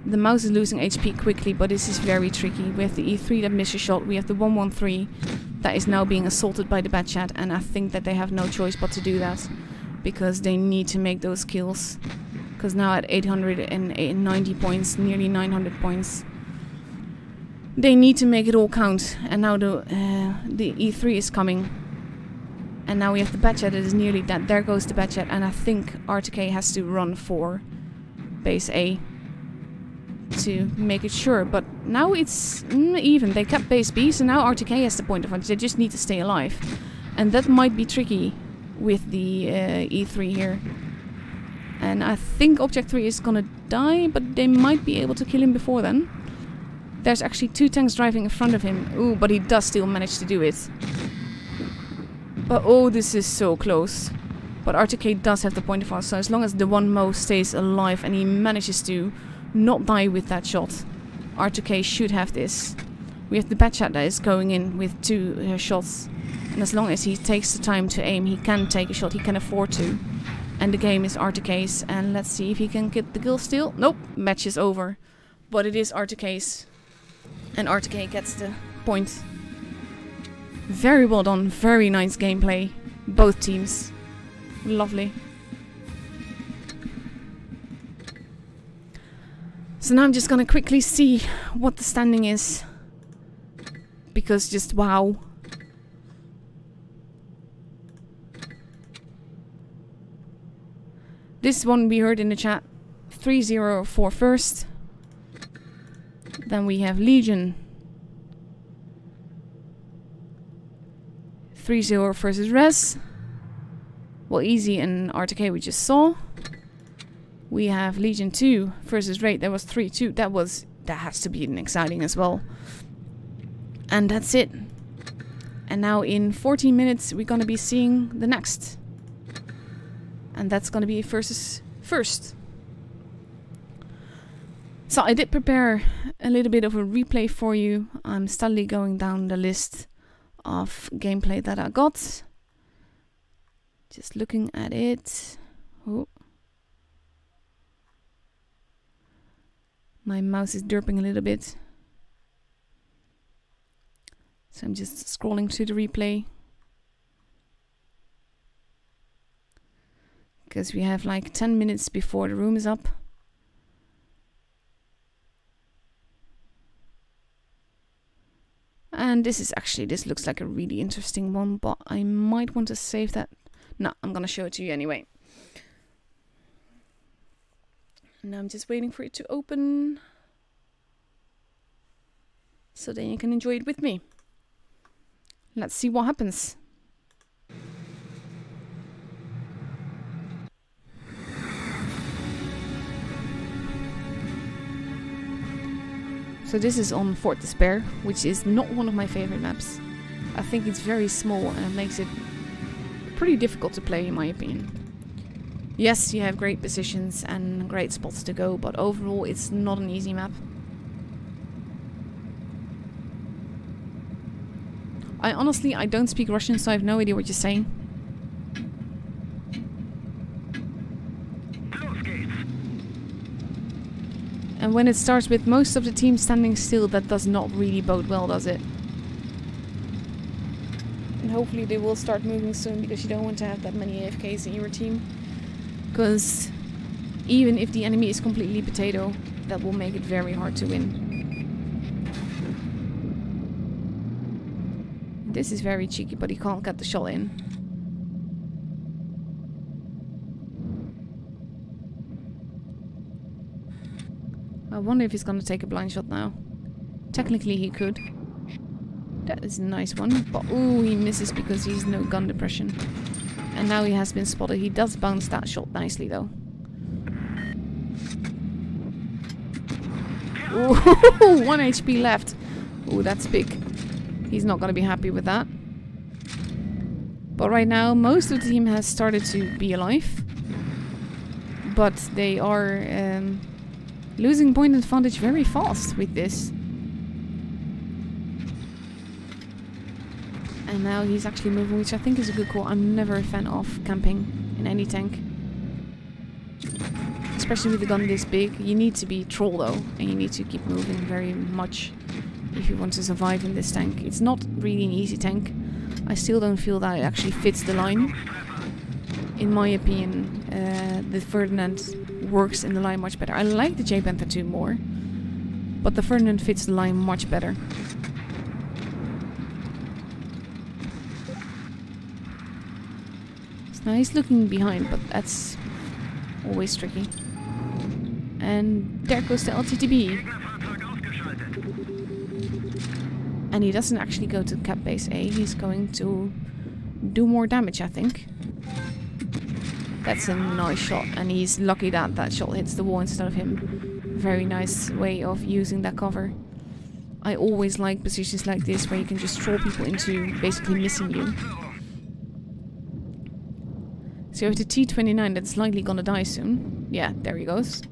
The mouse is losing HP quickly, but this is very tricky. We have the E3 that missed a shot. We have the 113 that is now being assaulted by the Batchat. And I think that they have no choice but to do that. Because they need to make those kills. Because now at 890 points, nearly 900 points, they need to make it all count. And now the E3 is coming. And now we have the Batchat that is nearly dead. There goes the Batchat. And I think R2K has to run for base A to make it sure. But now it's even. They kept base B, so now R2K has the point advantage. They just need to stay alive. And that might be tricky with the E3 here. And I think Object 3 is gonna die, but they might be able to kill him before then. There's actually 2 tanks driving in front of him. Ooh, but he does still manage to do it. But oh, this is so close. But R2K does have the point advantage, so as long as the 1 Mo stays alive and he manages to not die with that shot, R2K should have this. We have the Batchat that is going in with 2 shots. And as long as he takes the time to aim, he can take a shot. He can afford to. And the game is R2K's. And let's see if he can get the kill still. Nope. Match is over. But it is R2K's. And R2K gets the point. Very well done. Very nice gameplay. Both teams. Lovely. So now I'm just gonna quickly see what the standing is. Because just wow. This one we heard in the chat. 3-0 for first. Then we have Legion. 3-0 versus Res. Well, Easy and R2K we just saw. We have Legion 2 versus Raid. That was 3-2. That has to be exciting as well. And that's it. And now in 14 minutes we're gonna be seeing the next. And that's gonna be versus first. So I did prepare a little bit of a replay for you. I'm steadily going down the list of gameplay that I got. Just looking at it. Oh. My mouse is derping a little bit. So I'm just scrolling to the replay. Because we have like 10 minutes before the room is up. And this looks like a really interesting one, but I might want to save that. No, I'm gonna show it to you anyway. Now I'm just waiting for it to open. So then you can enjoy it with me. Let's see what happens. So this is on Fort Despair, which is not one of my favorite maps. I think it's very small and it makes it pretty difficult to play in my opinion. Yes, you have great positions and great spots to go, but overall it's not an easy map. I don't speak Russian, so I have no idea what you're saying. And when it starts with most of the team standing still, that does not really bode well, does it? And hopefully they will start moving soon, because you don't want to have that many AFKs in your team. Because even if the enemy is completely potato, that will make it very hard to win. This is very cheeky, but he can't get the shot in. I wonder if he's gonna take a blind shot now. Technically he could. That is a nice one, but ooh, he misses because he's no gun depression. And now he has been spotted. He does bounce that shot nicely though. Ooh, 1 HP left. Ooh, that's big. He's not gonna be happy with that. But right now, most of the team has started to be alive. But they are losing point advantage very fast with this. And now he's actually moving, which I think is a good call. I'm never a fan of camping in any tank. Especially with a gun this big. You need to be troll though, and you need to keep moving very much if you want to survive in this tank. It's not really an easy tank. I still don't feel that it actually fits the line. In my opinion, the Ferdinand works in the line much better. I like the J Panther 2 more, but the Ferdinand fits the line much better. Now he's looking behind, but that's always tricky. And there goes the LTTB. And he doesn't actually go to cap base A, he's going to do more damage, I think. That's a nice shot, and he's lucky that that shot hits the wall instead of him. Very nice way of using that cover. I always like positions like this where you can just troll people into basically missing you. So you have the T-29 that's likely gonna die soon. Yeah, there he goes.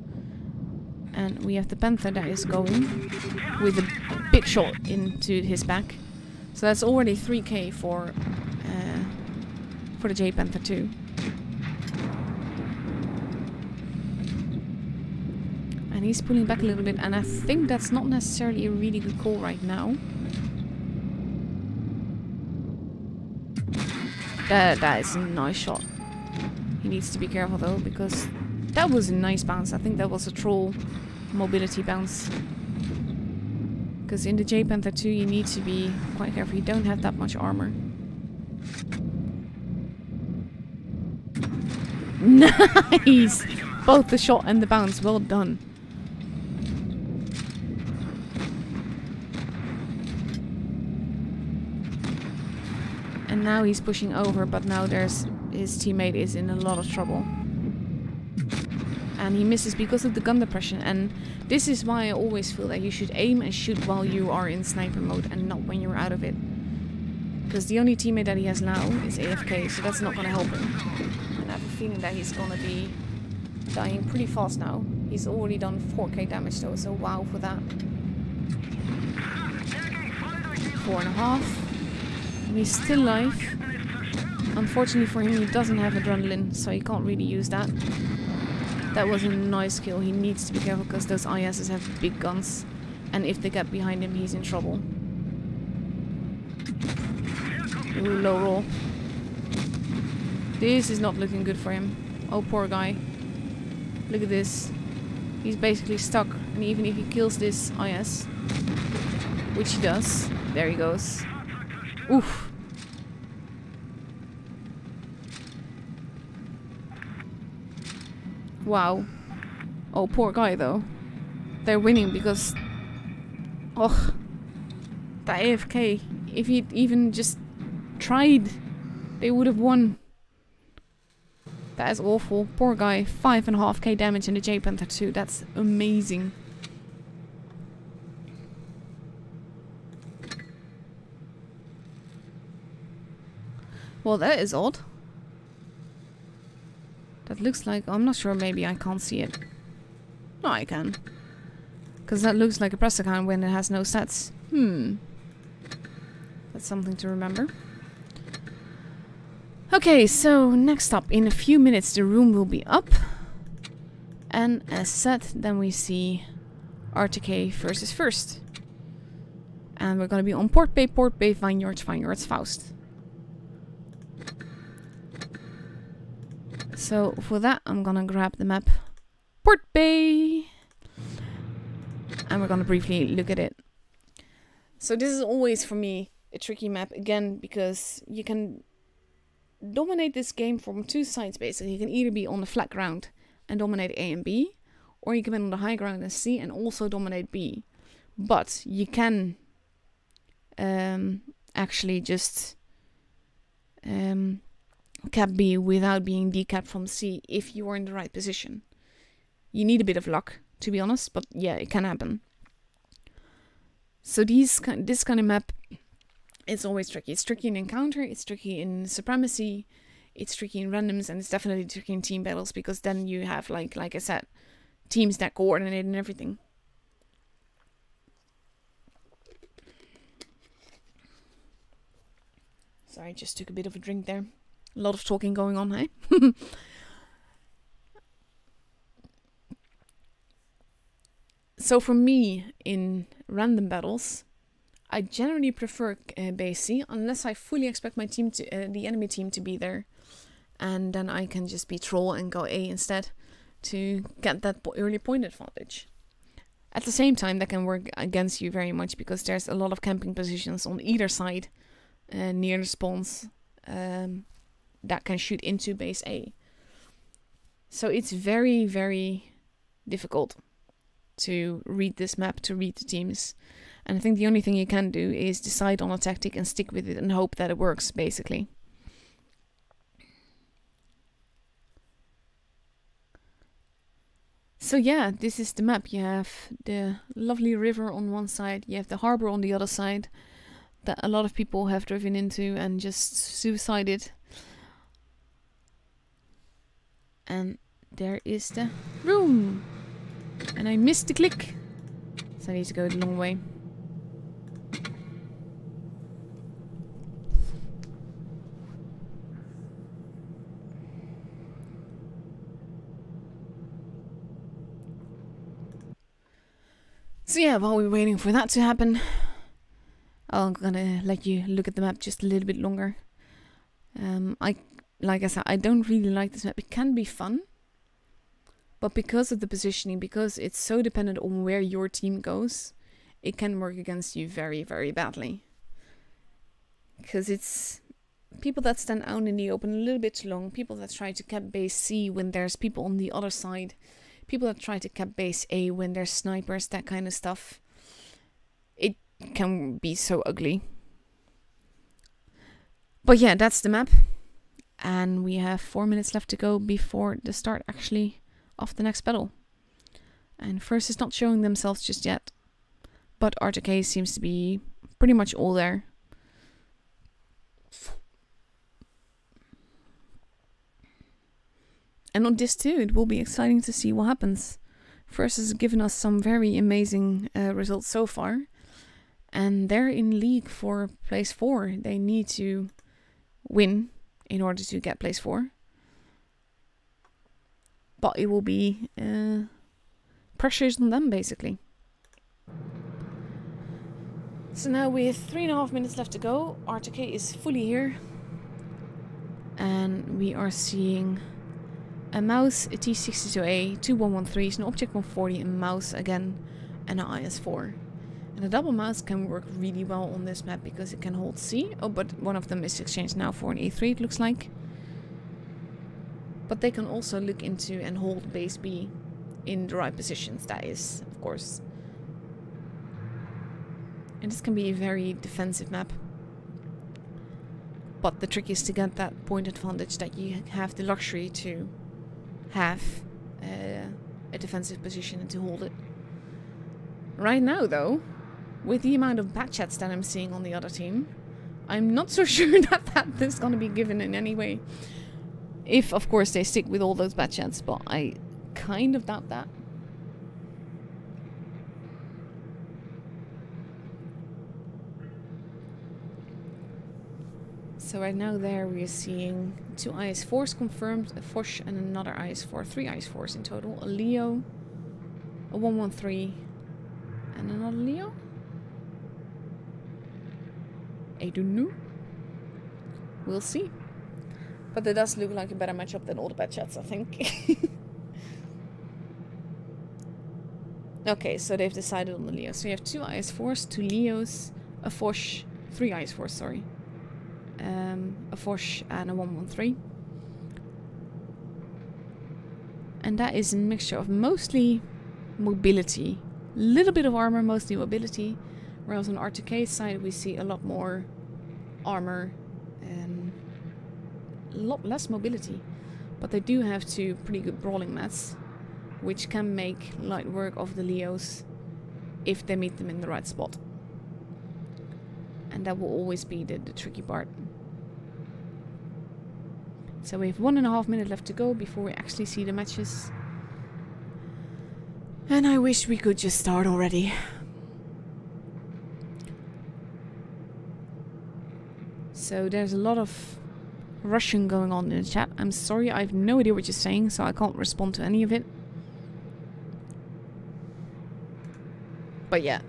And we have the Panther that is going with a big shot into his back. So that's already 3k for the J Panther 2. And he's pulling back a little bit, and I think that's not necessarily a really good call right now. That is a nice shot. He needs to be careful though, because that was a nice bounce. I think that was a troll mobility bounce. Because in the J Panther 2 you need to be quite careful. You don't have that much armor. Nice! Both the shot and the bounce. Well done. And now he's pushing over, but now his teammate is in a lot of trouble. And he misses because of the gun depression. And this is why I always feel that you should aim and shoot while you are in sniper mode and not when you're out of it. Because the only teammate that he has now is AFK, so that's not going to help him. And I have a feeling that he's going to be dying pretty fast now. He's already done 4k damage though, so wow for that. 4.5. And he's still alive. Unfortunately for him, he doesn't have adrenaline, so he can't really use that. That was a nice kill. He needs to be careful because those ISs have big guns. And if they get behind him, he's in trouble. Ooh, low roll. This is not looking good for him. Oh, poor guy. Look at this. He's basically stuck. And even if he kills this IS, which he does, there he goes. Oof. Wow. Oh, poor guy though. They're winning because... Oh. The AFK. If he'd even just tried, they would have won. That is awful. Poor guy. 5.5k damage in the J Panther 2. That's amazing. Well, that is odd. That looks like... I'm not sure, maybe I can't see it. No, I can. Because that looks like a press account when it has no stats. That's something to remember. Okay, so next up, in a few minutes the room will be up. And as said, then we see R2K versus First. And we're gonna be on Port Bay, Vineyards, Faust. So for that, I'm gonna grab the map Port Bay. And we're gonna briefly look at it. So this is always for me a tricky map again, because you can dominate this game from two sides basically. You can either be on the flat ground and dominate A and B, or you can be on the high ground and C and also dominate B. But you can actually just cap B without being decapped from C if you are in the right position. You need a bit of luck, to be honest, but yeah, it can happen. So this kind of map is always tricky. It's tricky in encounter, it's tricky in supremacy, it's tricky in randoms, and it's definitely tricky in team battles, because then you have, like I said, teams that coordinate and everything. Sorry, I just took a bit of a drink there. A lot of talking going on, hey? So for me, in random battles, I generally prefer base C, unless I fully expect my team to, the enemy team to be there. And then I can just be troll and go A instead to get that early point advantage. At the same time, that can work against you very much, because there's a lot of camping positions on either side near the spawns that can shoot into base A. So it's very, very difficult to read this map, to read the teams. And I think the only thing you can do is decide on a tactic and stick with it and hope that it works, basically. So yeah, this is the map. You have the lovely river on one side, you have the harbor on the other side, that a lot of people have driven into and just suicided. And there is the room. And I missed the click, so I need to go the long way. So yeah, while we're waiting for that to happen, I'm gonna let you look at the map just a little bit longer. Like I said, I don't really like this map. It can be fun, But because of the positioning, because it's so dependent on where your team goes, it can work against you very, very badly. Because it's people that stand out in the open a little bit too long, people that try to cap base C when there's people on the other side, people that try to cap base A when there's snipers, that kind of stuff. It can be so ugly. But yeah, that's the map. And we have 4 minutes left to go before the start actually of the next battle. And first is not showing themselves just yet. But R2K seems to be pretty much all there. And on this too, it will be exciting to see what happens. First has given us some very amazing results so far. And they're in league for place 4. They need to win in order to get place 4. But it will be pressures on them basically. So now with 3.5 minutes left to go, R2K is fully here. And we are seeing a mouse, a T62A, two 113s, an object 140, a mouse again, and an IS4. And a double mouse can work really well on this map because it can hold C. Oh, but one of them is exchanged now for an A3, it looks like. But they can also look into and hold base B in the right positions, that is, of course. And this can be a very defensive map. But the trick is to get that point advantage that you have the luxury to have a defensive position and to hold it. Right now, though, with the amount of bad chats that I'm seeing on the other team, I'm not so sure that is going to be given in any way. If, of course, they stick with all those bad chats, but I kind of doubt that. So right now there we are seeing two IS4s confirmed, a Foch and another IS4, 3 IS4s in total, a Leo, a 113, and another Leo? I don't know. We'll see. But it does look like a better matchup than all the bad chats, I think. Okay, so they've decided on the Leo. So you have two IS4s, two Leos, a Foch, 3 IS4s, sorry. A Foch and a 113. And that is a mixture of mostly mobility, little bit of armor, mostly mobility, whereas on R2K's side we see a lot more armor and a lot less mobility. But they do have two pretty good brawling mats, which can make light work of the Leos if they meet them in the right spot. And that will always be the tricky part. So we have 1.5 minutes left to go before we actually see the matches. And I wish we could just start already. So there's a lot of Russian going on in the chat. I'm sorry, I have no idea what you're saying, so I can't respond to any of it. But yeah.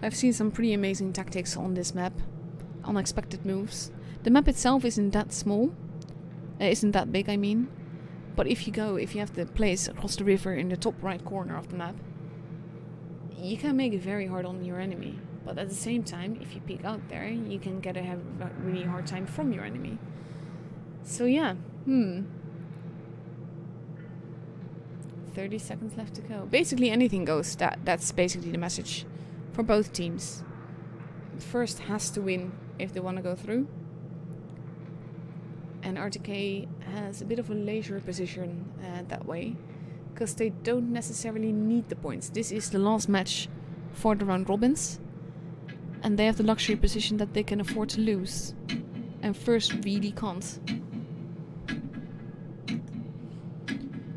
I've seen some pretty amazing tactics on this map. Unexpected moves. The map itself isn't that small. Isn't that big, I mean. But if you have the place across the river in the top right corner of the map, you can make it very hard on your enemy. But at the same time, if you peek out there, you can have a really hard time from your enemy. So yeah, 30 seconds left to go. Basically anything goes. That's basically the message for both teams. First has to win if they want to go through. And R2K has a bit of a leisure position that way, because they don't necessarily need the points. This is the last match for the round robins, and they have the luxury position that they can afford to lose, and first really can't.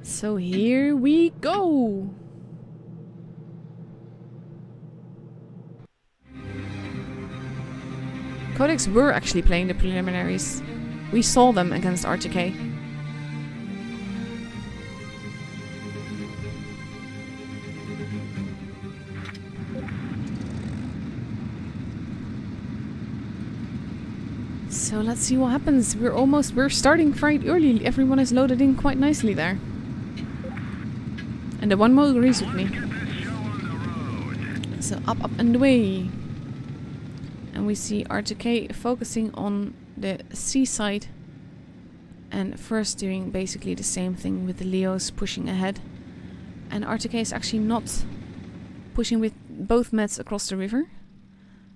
So here we go! Codex were actually playing the preliminaries. We saw them against R2K. So let's see what happens. We're starting quite early. Everyone is loaded in quite nicely there. And the one more agrees with me. So up and away. And we see R2K focusing on the seaside. And first doing basically the same thing with the Leos pushing ahead. And R2K is actually not pushing with both meds across the river.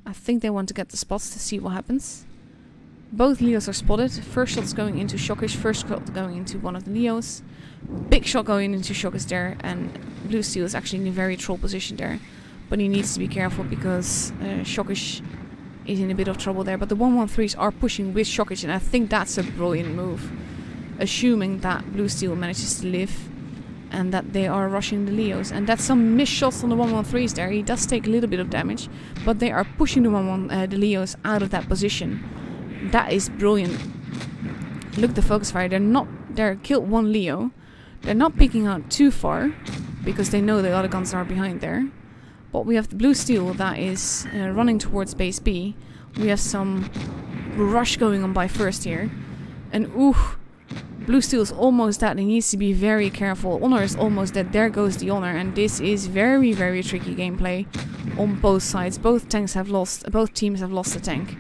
I think they want to get the spots to see what happens. Both Leos are spotted. First shot's going into Shockish, first shot going into one of the Leos. Big shot going into Shockish there, and Blue Steel is actually in a very troll position there. But he needs to be careful because Shockish is in a bit of trouble there. But the 113s are pushing with Shockish, and I think that's a brilliant move. Assuming that Blue Steel manages to live and that they are rushing the Leos. And that's some missed shots on the 113s there. He does take a little bit of damage, but they are pushing the Leos out of that position. That is brilliant. Look at the focus fire. They're killed one Leo. They're not peeking out too far because they know the other guns are behind there. But we have the Blue Steel that is running towards base B. We have some rush going on by first here. And ooh, Blue Steel is almost dead. He needs to be very careful. Honor is almost dead. There goes the Honor. And this is very, very tricky gameplay on both sides. Both teams have lost a tank.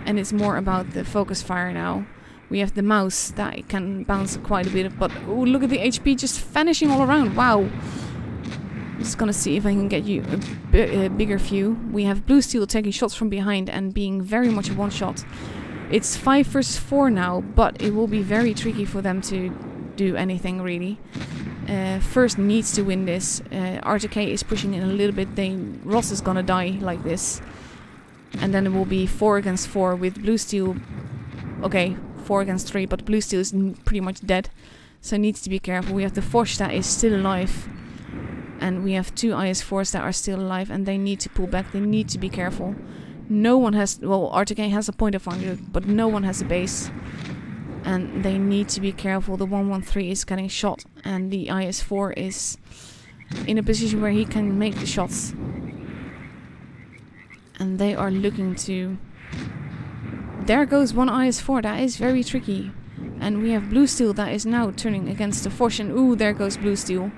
And it's more about the focus fire now. We have the mouse that can bounce quite a bit. But ooh, look at the HP just vanishing all around. Wow. I'm just gonna see if I can get you a bigger view. We have Blue Steel taking shots from behind and being very much a one-shot. It's 5 versus 4 now, but it will be very tricky for them to do anything really. First needs to win this. R2K is pushing in a little bit. Ross is gonna die like this. And then it will be 4 against 4 with Blue Steel. Okay, 4 against 3, but Blue Steel is pretty much dead. So needs to be careful. We have the Foch that is still alive. And we have 2 IS-4s that are still alive, and they need to pull back. They need to be careful. No one has... Well, R2K has a point of view, but no one has a base. And they need to be careful. The 113 is getting shot, and the IS-4 is in a position where he can make the shots. And they are looking to... There goes one IS-4. That is very tricky. And we have Blue Steel that is now turning against the Foch. And ooh, there goes Blue Steel.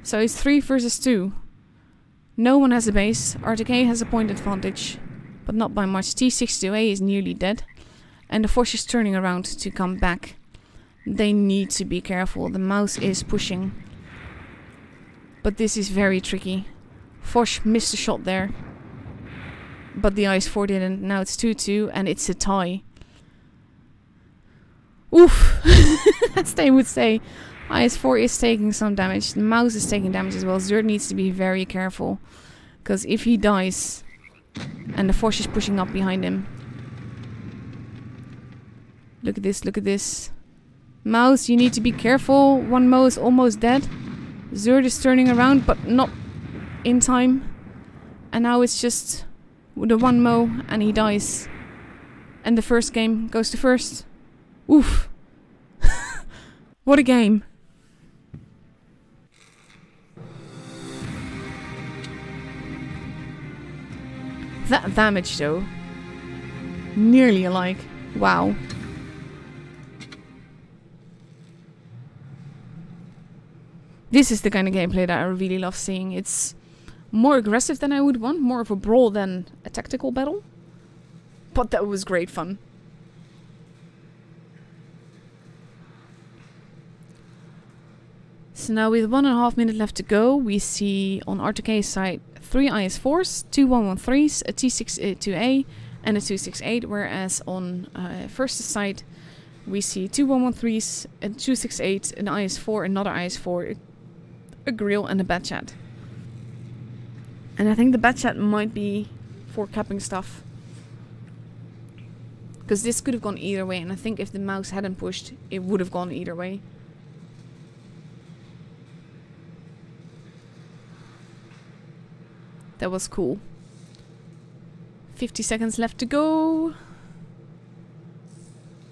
So it's 3 versus 2. No one has a base. R2K has a point advantage. But not by much. T62A is nearly dead. And the Foch is turning around to come back. They need to be careful. The mouse is pushing. But this is very tricky. Foch missed a shot there. But the IS-4 didn't. Now it's 2-2 and it's a tie. Oof! As they would say. IS-4 is taking some damage. The mouse is taking damage as well. Zerd needs to be very careful. Because if he dies... And the Foch is pushing up behind him. Look at this, look at this. Mouse, you need to be careful. One Mo is almost dead. Zerd is turning around, but not in time. And now it's just... the one Mo, and he dies. And the first game goes to first. Oof. What a game. That damage though. Nearly alike. Wow. This is the kind of gameplay that I really love seeing. It's more aggressive than I would want. More of a brawl than a tactical battle. But that was great fun. So now with 1.5 minutes left to go, we see on R2K's side 3 IS-4s, 2 113s, a T62A and a 268, whereas on First's side we see 2 113s, a 268, an IS-4, another IS-4, a grill and a bat chat. And I think the bat chat might be for capping stuff. Because this could have gone either way, and I think if the mouse hadn't pushed, it would have gone either way. That was cool. 50 seconds left to go.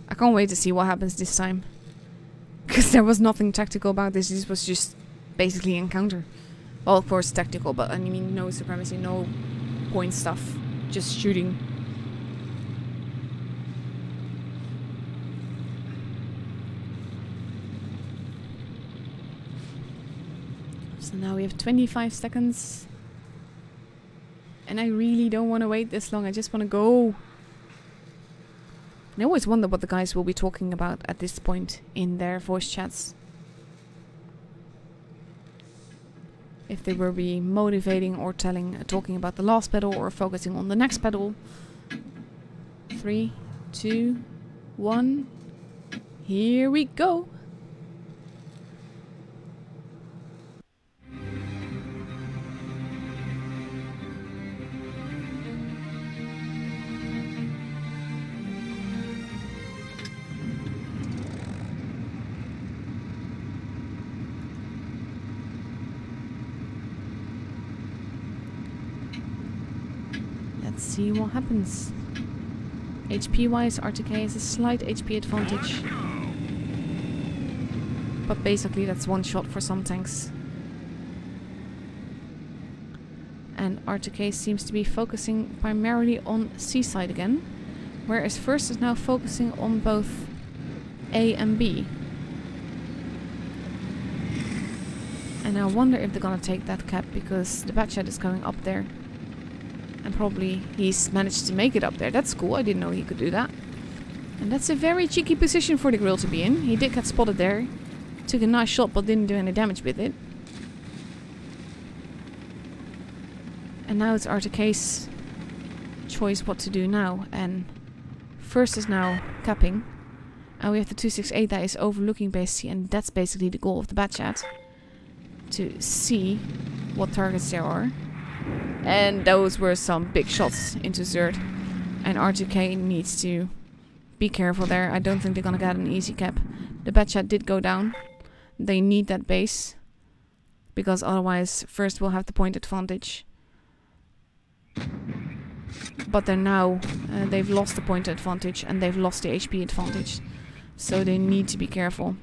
I can't wait to see what happens this time. Because there was nothing tactical about this. This was just basically encounter. Well, of course tactical, but I mean no supremacy, no point stuff. Just shooting. So now we have 25 seconds. And I really don't want to wait this long. I just want to go. And I always wonder what the guys will be talking about at this point in their voice chats. If they will be motivating or talking about the last battle or focusing on the next battle. 3, 2, 1. Here we go. Let's see what happens. HP wise, R2K has a slight HP advantage. But basically that's one shot for some tanks. And R2K seems to be focusing primarily on C side again. Whereas First is now focusing on both A and B. And I wonder if they're gonna take that cap because the Batchat is going up there. And probably he's managed to make it up there. That's cool. I didn't know he could do that. And that's a very cheeky position for the grill to be in. He did get spotted there. Took a nice shot but didn't do any damage with it. And now it's R2K's choice what to do now. And First is now capping. And we have the 268 that is overlooking base C. And that's basically the goal of the Batchat. To see what targets there are. And those were some big shots into Zerd. And R2K needs to be careful there. I don't think they're gonna get an easy cap. The Batchat did go down. They need that base. Because otherwise First will have the point advantage. But they're now... they've lost the point advantage. And they've lost the HP advantage. So they need to be careful.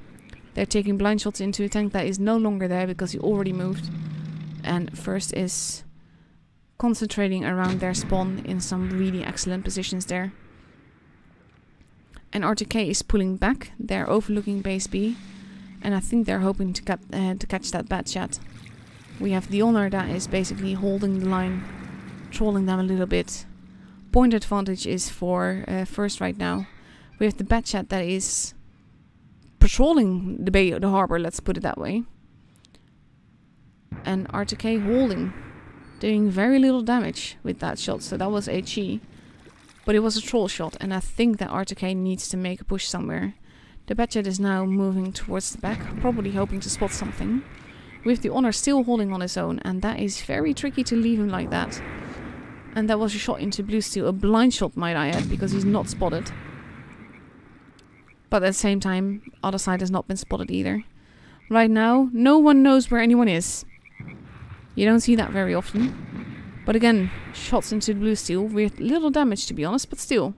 They're taking blind shots into a tank that is no longer there because he already moved. And First is... concentrating around their spawn in some really excellent positions there. And R2K is pulling back. They're overlooking base B. And I think they're hoping to catch that Batchat. We have the Honor that is basically holding the line. Trolling them a little bit. Point advantage is for First right now. We have the Batchat that is patrolling the harbor, let's put it that way. And R2K holding. Doing very little damage with that shot, so that was HE. But it was a troll shot, and I think that R2K needs to make a push somewhere. The Batchat is now moving towards the back, probably hoping to spot something. With the Honor still holding on his own, and that is very tricky to leave him like that. And that was a shot into blue steel, a blind shot might I add, because he's not spotted. But at the same time, other side has not been spotted either. Right now, no one knows where anyone is. You don't see that very often. But again, shots into the blue steel with little damage to be honest, but still.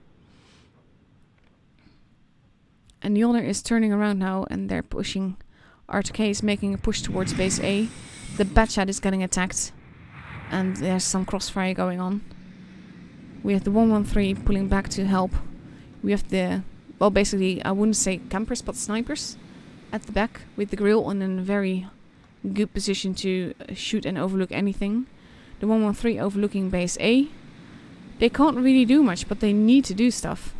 And the Honor is turning around now and they're pushing. R2K is making a push towards base A. The Batchat is getting attacked. And there's some crossfire going on. We have the 113 pulling back to help. We have the, well basically I wouldn't say campers but snipers at the back with the grill on a very good position to shoot and overlook anything. The 113 overlooking base A. They can't really do much, but they need to do stuff.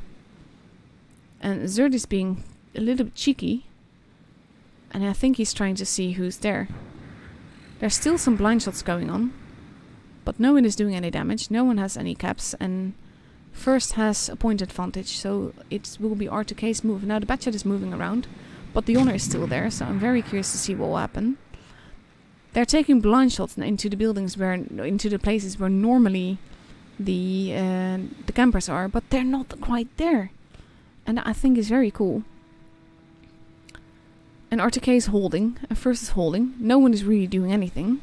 And Zerd is being a little bit cheeky. And I think he's trying to see who's there. There's still some blind shots going on. But no one is doing any damage. No one has any caps. And First has a point advantage. So it will be R2K's move. Now the Batchat is moving around. But the Honor is still there. So I'm very curious to see what will happen. They're taking blind shots into the buildings into the places where normally the campers are, but they're not quite there. And I think it's very cool. And R2K is holding, and First is holding. No one is really doing anything.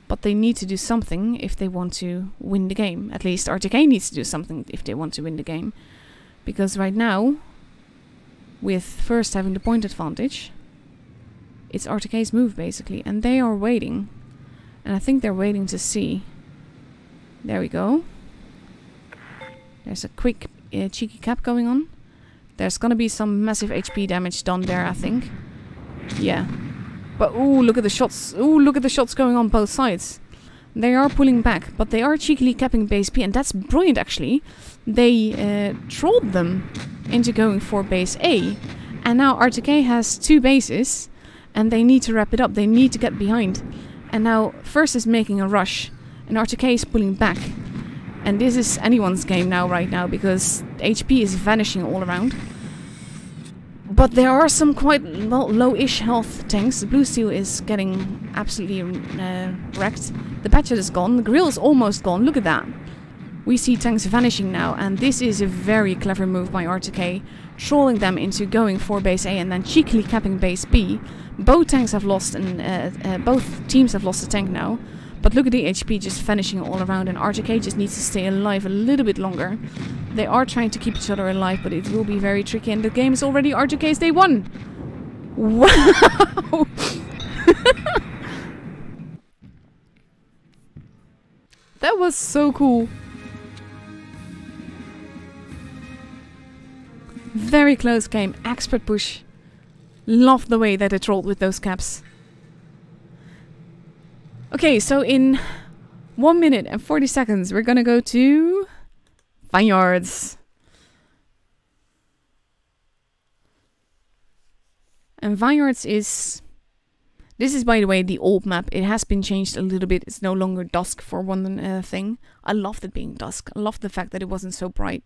But they need to do something if they want to win the game. At least R2K needs to do something if they want to win the game. Because right now, with First having the point advantage, it's R2K's move basically, and they are waiting. And I think they're waiting to see. There we go. There's a quick cheeky cap going on. There's gonna be some massive HP damage done there, I think. Yeah. But ooh, look at the shots. Ooh, look at the shots going on both sides. They are pulling back, but they are cheekily capping base B, and that's brilliant actually. They trolled them into going for base A, and now R2K has 2 bases, and they need to wrap it up. They need to get behind, and now First is making a rush, and R2K is pulling back, and this is anyone's game now right now because HP is vanishing all around. But there are some quite low-ish health tanks. The blue steel is getting absolutely wrecked. The Batchet is gone. The grill is almost gone. Look at that. We see tanks vanishing now, and this is a very clever move by R2K, trolling them into going for base A and then cheekily capping base B. Both tanks have lost, and both teams have lost a tank now. But look at the HP just vanishing all around, and R2K just needs to stay alive a little bit longer. They are trying to keep each other alive, but it will be very tricky, and the game is already R2K's day 1. Wow! That was so cool. Very close game. Expert push. Love the way that they trolled with those caps. Okay, so in 1 minute and 40 seconds, we're gonna go to Vineyards. And Vineyards is... This is, by the way, the old map. It has been changed a little bit. It's no longer dusk for one thing. I loved it being dusk. I loved the fact that it wasn't so bright.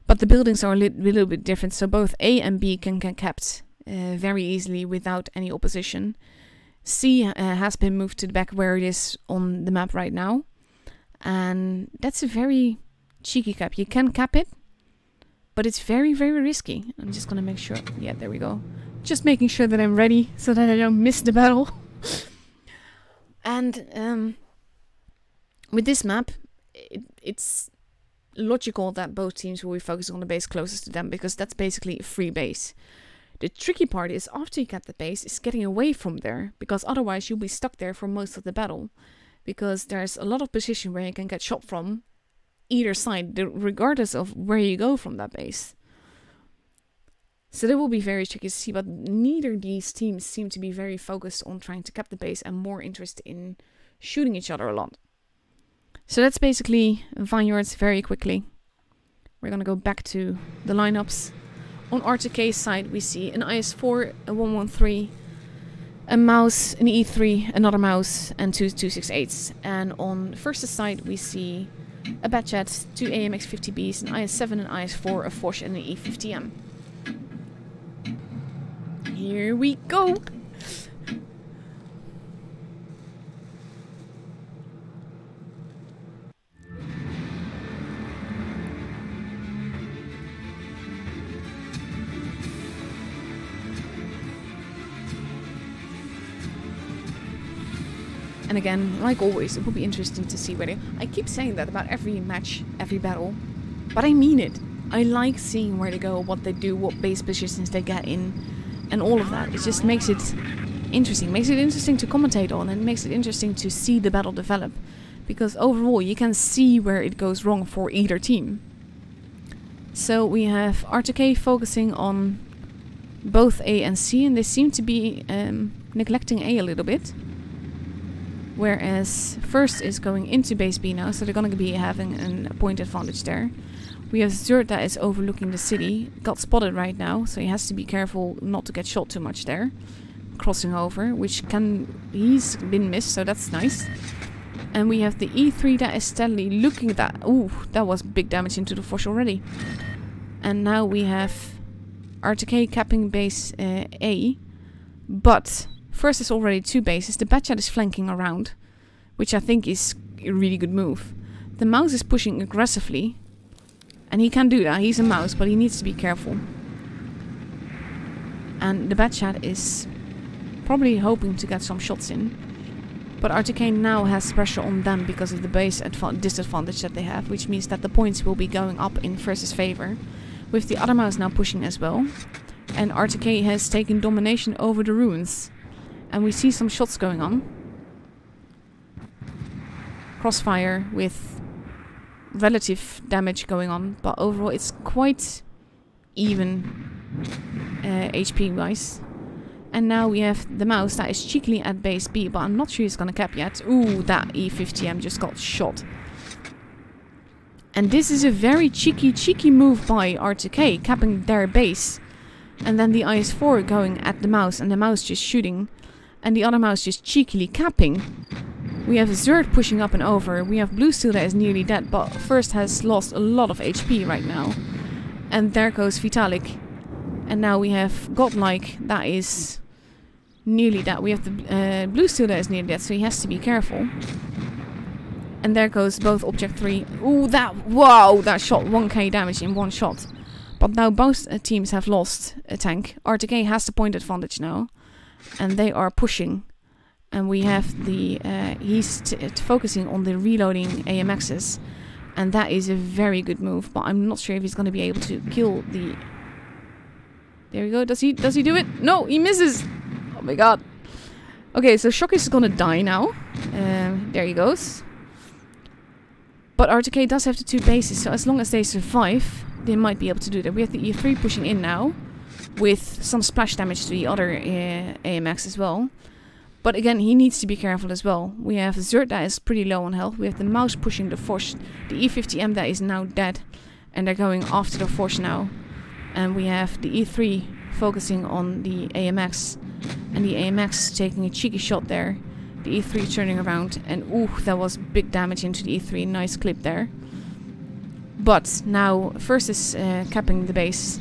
But the buildings are a little bit different, so both A and B can get capped very easily without any opposition. C has been moved to the back where it is on the map right now. And that's a very cheeky cap. You can cap it, but it's very, very risky. I'm just gonna make sure. Yeah, there we go. Just making sure that I'm ready so that I don't miss the battle. And with this map, it's logical that both teams will be focusing on the base closest to them because that's basically a free base. The tricky part is after you get the base is getting away from there, because otherwise you'll be stuck there for most of the battle, because there's a lot of position where you can get shot from either side, regardless of where you go from that base. So that will be very tricky to see, but neither of these teams seem to be very focused on trying to cap the base and more interested in shooting each other a lot. So that's basically Vineyards very quickly. We're gonna go back to the lineups. On R2K's side, we see an IS-4, a 113, a mouse, an E3, another mouse, and 2 268s. And on First's side, we see a Batchet, 2 AMX-50Bs, an IS-7, an IS-4, a Foch, and an E50M. Here we go! And again, like always, it will be interesting to see whether... I keep saying that about every match, every battle, but I mean it. I like seeing where they go, what they do, what base positions they get in, and all of that. It just makes it interesting. Makes it interesting to commentate on, and makes it interesting to see the battle develop. Because overall, you can see where it goes wrong for either team. So we have R2K focusing on both A and C, and they seem to be neglecting A little bit. Whereas First is going into base B now, so they're going to be having a point advantage there. We have Zerd that is overlooking the city. Got spotted right now, so he has to be careful not to get shot too much there. Crossing over, which he's been missed, so that's nice. And we have the E3 that is steadily looking at that. Ooh, that was big damage into the Foch already. And now we have R2K capping base A, but First is already 2 bases. The Batchet is flanking around, which I think is a really good move. The mouse is pushing aggressively, and he can do that. He's a mouse, but he needs to be careful. And the Batchet is probably hoping to get some shots in. But R2K now has pressure on them because of the base disadvantage that they have, which means that the points will be going up in First's favor, with the other mouse now pushing as well. And R2K has taken domination over the ruins. And we see some shots going on. Crossfire with relative damage going on, but overall it's quite even HP wise. And now we have the mouse that is cheekily at base B, but I'm not sure he's gonna cap yet. Ooh, that E50M just got shot. And this is a very cheeky move by R2K, capping their base. And then the IS-4 going at the mouse, and the mouse just shooting. And the other mouse just cheekily capping. We have Zerd pushing up and over. We have Blue Steel that is nearly dead, but first has lost a lot of HP right now. And there goes Vitalik. And now we have Godlike that is nearly dead. We have the Blue Steel that is nearly dead, so he has to be careful. And there goes both Object 3. Ooh, wow, that shot 1k damage in one shot. But now both teams have lost a tank. R2K has the point advantage now. And they are pushing. And we have the... he's focusing on the reloading AMXs. And that is a very good move. But I'm not sure if he's going to be able to kill the... There we go. Does he do it? No, he misses. Oh my god. Okay, so Shock is going to die now. There he goes. But R2K does have the 2 bases, so as long as they survive, they might be able to do that. We have the E3 pushing in now, with some splash damage to the other AMX as well. But again, he needs to be careful as well. We have Zerd that is pretty low on health. We have the mouse pushing the Force, the E50M that is now dead, and they're going after the Force now. And we have the E3 focusing on the AMX, and the AMX taking a cheeky shot there. The E3 turning around, and ooh, that was big damage into the E3. Nice clip there. But now, first is capping the base,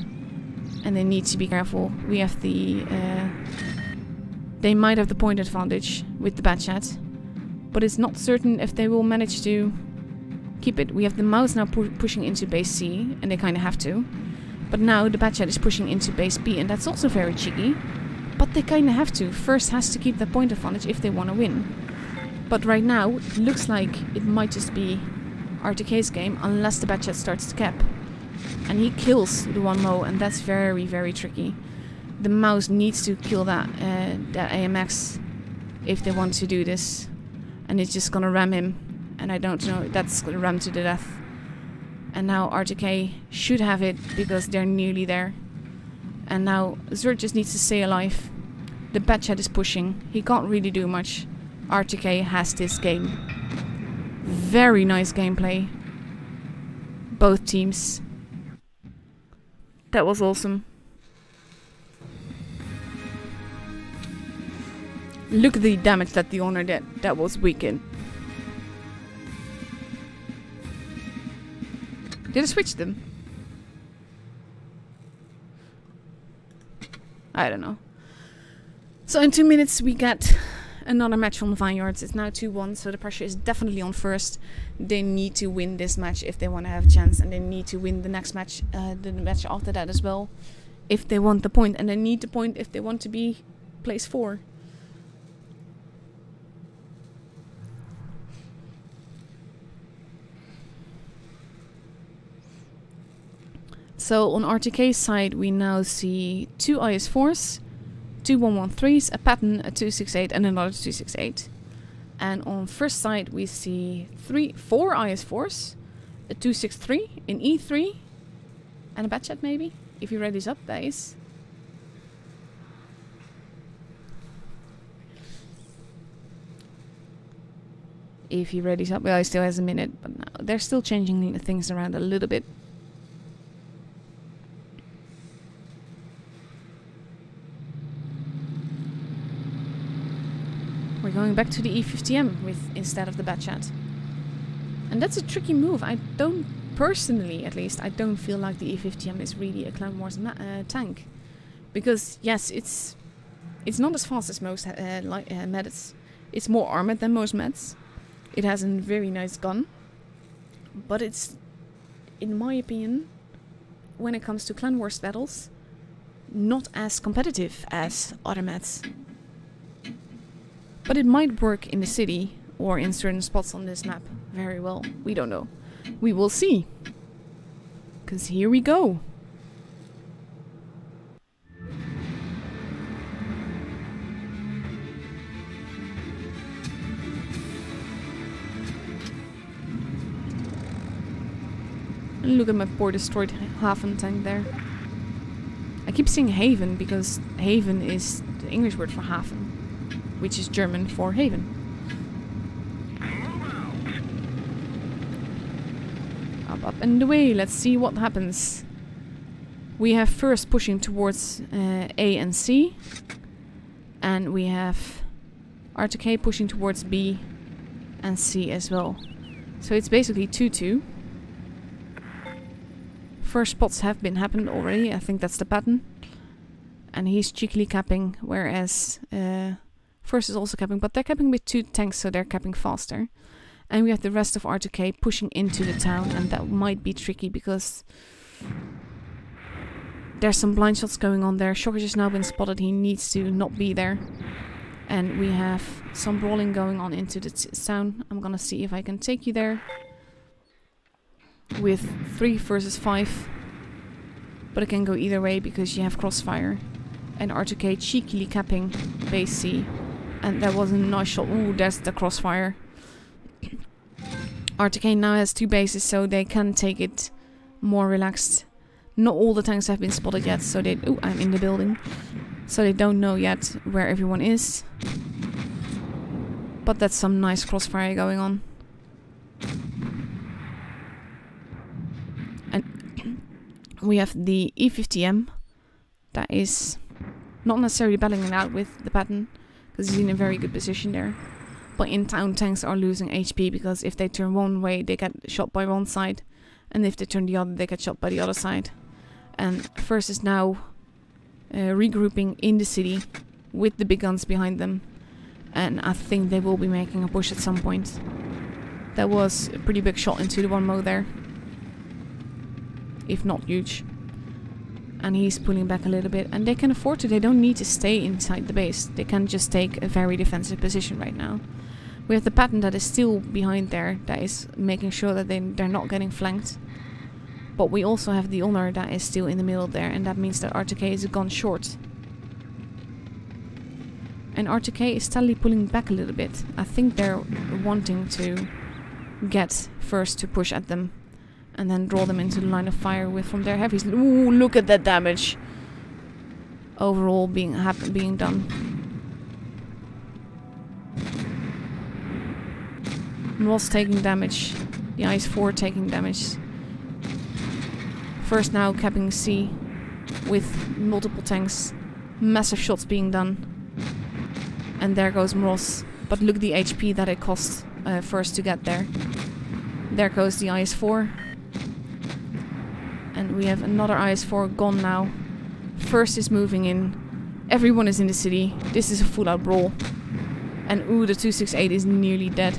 and they need to be careful. We have the... they might have the point advantage with the Batchat, but it's not certain if they will manage to keep it. We have the mouse now pushing into base C, and they kind of have to. But now the Batchat is pushing into base B, and that's also very cheeky. But they kind of have to. First has to keep the point advantage if they want to win. But right now, it looks like it might just be R2K's game, unless the Batchat starts to cap. And he kills the 1-mo, and that's very, very tricky. The mouse needs to kill that AMX if they want to do this. And it's just gonna ram him. And I don't know, that's gonna ram to the death. And now R2K should have it, because they're nearly there. And now Zerd just needs to stay alive. The Batchat is pushing. He can't really do much. R2K has this game. Very nice gameplay. Both teams. That was awesome. Look at the damage that the Honor did. That was wicked. Did I switch them? I don't know. So in 2 minutes we get another match on the Vineyards. It's now 2-1, so the pressure is definitely on first. They need to win this match if they want to have a chance, and they need to win the next match, the match after that as well, if they want the point. And they need the point if they want to be place 4. So on R2K's side, we now see 2 IS-4s, 2 113s, a Patton, a 268, and another 268. And on first side, we see 4 IS-4s, a 263, an E3, and a Batchat maybe, if you read this up, that is. If he read this up, well, he still has a minute, but now they're still changing things around a little bit. We're going back to the E50M with instead of the Batchat. And that's a tricky move. I don't, personally at least, I don't feel like the E50M is really a Clan Wars tank. Because, yes, it's not as fast as most Meds. It's more armored than most Meds. It has a very nice gun. But it's, in my opinion, when it comes to Clan Wars battles, not as competitive as other Meds. But it might work in the city or in certain spots on this map very well. We don't know. We will see. Because here we go. And look at my poor destroyed Hafen tank there. I keep saying haven because haven is the English word for hafen, which is German for haven. Up and away. Let's see what happens. We have first pushing towards A and C, and we have R2K pushing towards B and C as well. So it's basically 2-2. First spots have been happened already. I think that's the pattern. And he's cheekily capping, whereas first is also capping, but they're capping with 2 tanks, so they're capping faster. And we have the rest of R2K pushing into the town, and that might be tricky because there's some blind shots going on there. Shockage has now been spotted. He needs to not be there. And we have some brawling going on into the town. I'm gonna see if I can take you there. With 3 versus 5. But it can go either way because you have crossfire. And R2K cheekily capping base C. And that was a nice shot. Ooh, there's the crossfire. R2K now has 2 bases, so they can take it more relaxed. Not all the tanks have been spotted yet, so they... Ooh, I'm in the building. So they don't know yet where everyone is. But that's some nice crossfire going on. And we have the E50M. That is not necessarily battling it out with the pattern, because he's in a very good position there. But in town, tanks are losing HP, because if they turn one way, they get shot by one side. And if they turn the other, they get shot by the other side. And first is now regrouping in the city with the big guns behind them. And I think they will be making a push at some point. That was a pretty big shot into the 1 there. If not huge. And he's pulling back a little bit. And they can afford to. They don't need to stay inside the base. They can just take a very defensive position right now. We have the pattern that is still behind there. That is making sure that they're not getting flanked. But we also have the honor that is still in the middle there. And that means that R2K is gone short. And R2K is steadily pulling back a little bit. I think they're wanting to get first to push at them. And then draw them into the line of fire with from their heavies. Ooh, look at that damage. Overall being done. Ross taking damage. The IS-4 taking damage. First now capping C with multiple tanks. Massive shots being done. And there goes Ross. But look the HP that it cost first to get there. There goes the IS-4. And we have another IS-4 gone now. First is moving in. Everyone is in the city. This is a full out brawl. And ooh, the 268 is nearly dead.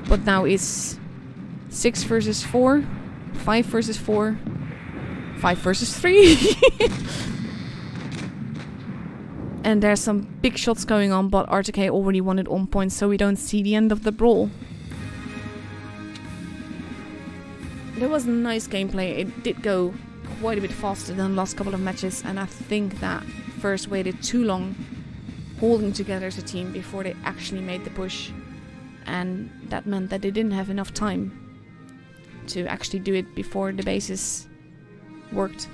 But now it's 6 versus 4. 5 versus 4. 5 versus 3. And there's some big shots going on, but R2K already won it on points, so we don't see the end of the brawl. There was nice gameplay. It did go quite a bit faster than the last couple of matches, and I think that first waited too long holding together as a team before they actually made the push, and that meant that they didn't have enough time to actually do it before the bases worked.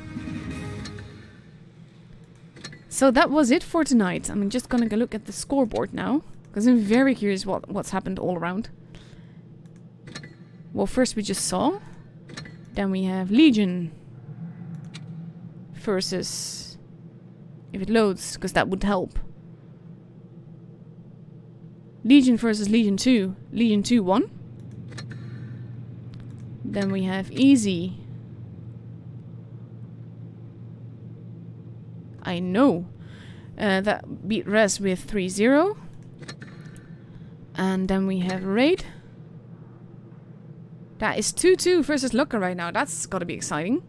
So that was it for tonight. I'm just gonna go look at the scoreboard now, because I'm very curious what's happened all around. Well, first we just saw. Then we have Legion versus, if it loads, because that would help. Legion versus Legion 2. Legion 2 won. Then we have Easy. I know. That beat Res with 3-0. And then we have Raid. That is 2-2 versus Looker right now. That's gotta be exciting.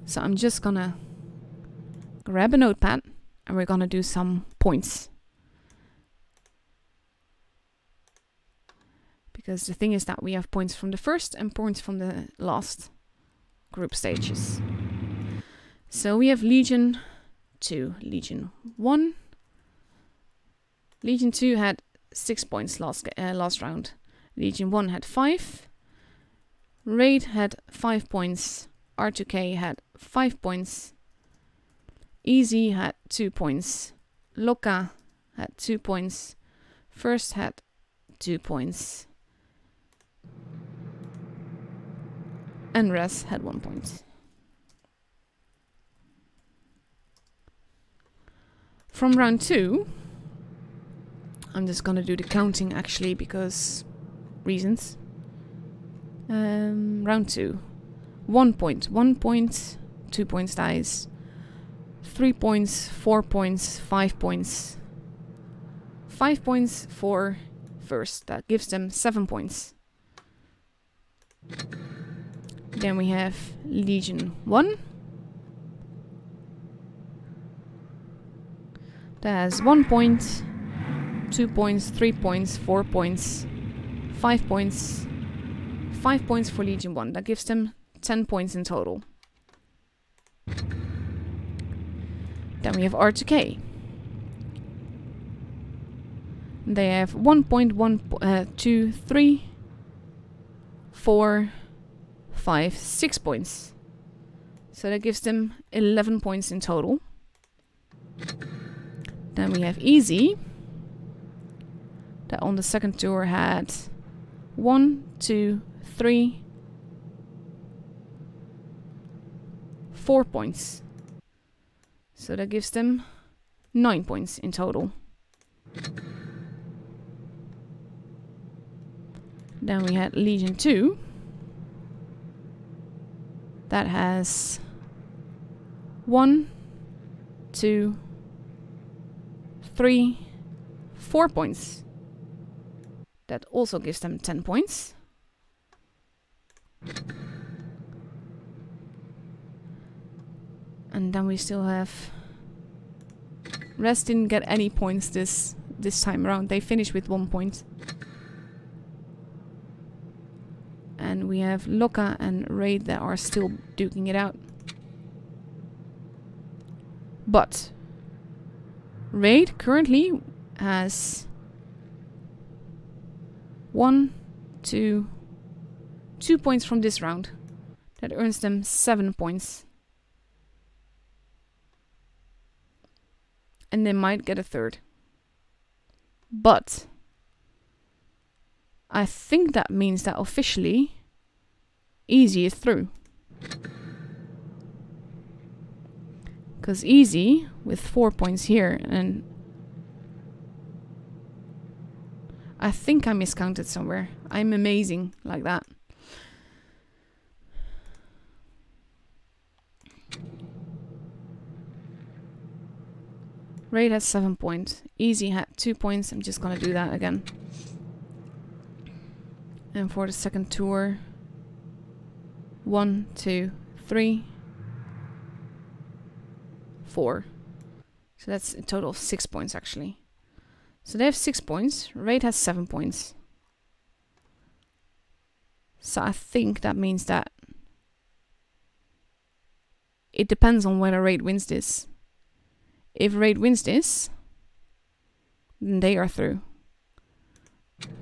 So I'm just gonna grab a notepad and we're gonna do some points. Because the thing is that we have points from the first and points from the last group stages. So we have Legion 2, Legion 1. Legion 2 had 6 points last round. Legion 1 had 5. Raid had 5 points. R2K had 5 points. Easy had 2 points. Loka had 2 points. First had 2 points. And Res had 1 point. From round 2, I'm just gonna do the counting actually because reasons. Round 2. 1 point, 1 point, 2 points dies. 3 points, 4 points, 5 points. 5 points for first. That gives them 7 points. Then we have Legion 1. That has 1 point, 2 points, 3 points, 4 points, 5 points. 5 points for Legion 1. That gives them 10 points in total. Then we have R2K. They have 1 point, 2, 3, 4, 5, 6 points. So that gives them 11 points in total. Then we have Easy. That on the second tour had 1, 2, 3, 4 points. So that gives them 9 points in total. Then we had Legion 2. That has 1, 2, 3, 4 points. That also gives them 10 points. And then we still have... Res didn't get any points this time around. They finished with 1 point. And we have Loka and Raid that are still duking it out. But Raid currently has 1, 2 points from this round. That earns them 7 points. And they might get a third. But I think that means that officially Easy is through. Because Easy, with 4 points here, and I think I miscounted somewhere. I'm amazing like that. Raid has 7 points. Easy had 2 points. I'm just gonna do that again. And for the second tour, 1, 2, 3, 4. So that's a total of 6 points actually. So they have 6 points. Raid has 7 points. So I think that means that it depends on whether Raid wins this. If Raid wins this, then they are through.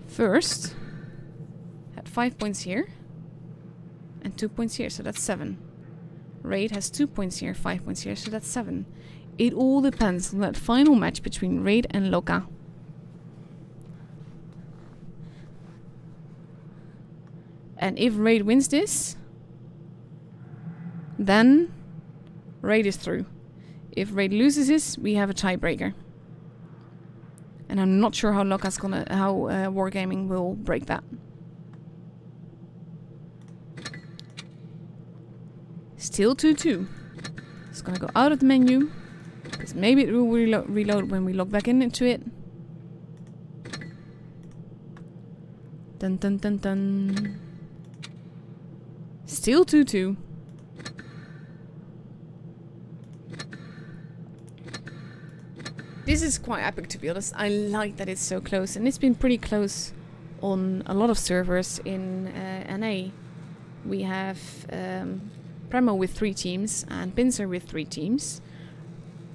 First, had 5 points here and 2 points here, so that's 7. Raid has 2 points here, 5 points here, so that's 7. It all depends on that final match between Raid and Loka. And if Raid wins this, then Raid is through. If Raid loses this, we have a tiebreaker. And I'm not sure how Loka's gonna, how Wargaming will break that. Still 2-2. It's gonna go out of the menu, because maybe it will reload when we log back into it. Dun dun dun dun. Still 2-2. This is quite epic, to be honest. I like that it's so close, and it's been pretty close on a lot of servers in NA. We have Premo with 3 teams and Pincer with 3 teams.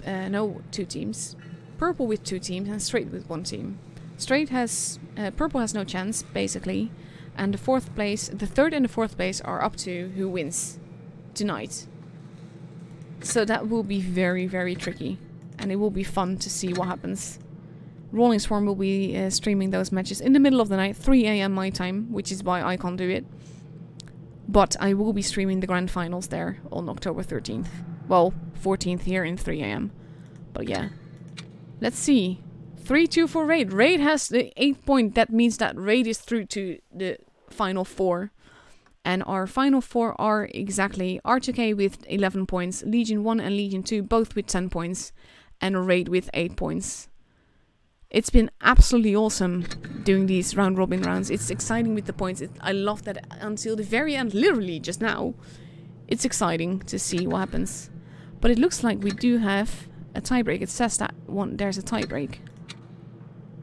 No, 2 teams. Purple with 2 teams and Straight with 1 team. Straight has Purple has no chance basically, and the 4th place, the 3rd and the 4th place are up to who wins tonight. So that will be very, very tricky. And it will be fun to see what happens. Rolling Swarm will be streaming those matches in the middle of the night, 3 AM my time, which is why I can't do it. But I will be streaming the grand finals there on October 13th. Well, 14th here in 3 AM. But yeah. Let's see. 3-2 for Raid. Raid has the 8 point. That means that Raid is through to the final 4. And our final 4 are exactly R2K with 11 points, Legion 1 and Legion 2 both with 10 points, and Raid with 8 points. It's been absolutely awesome doing these round robin rounds. It's exciting with the points. I love that until the very end, literally just now. It's exciting to see what happens. But it looks like we do have a tiebreak. It says that there's a tiebreak.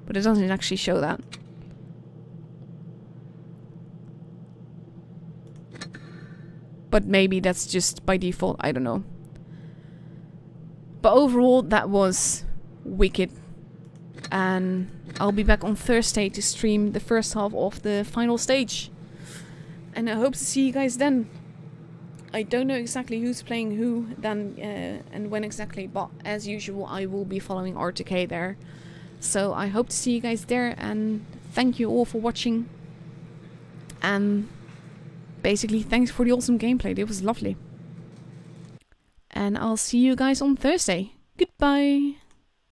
But it doesn't actually show that. But maybe that's just by default, I don't know. But overall, that was wicked. And I'll be back on Thursday to stream the first half of the final stage. And I hope to see you guys then. I don't know exactly who's playing who then and when exactly, but as usual I will be following R2K there. So I hope to see you guys there, and thank you all for watching. And basically thanks for the awesome gameplay, it was lovely. And I'll see you guys on Thursday. Goodbye!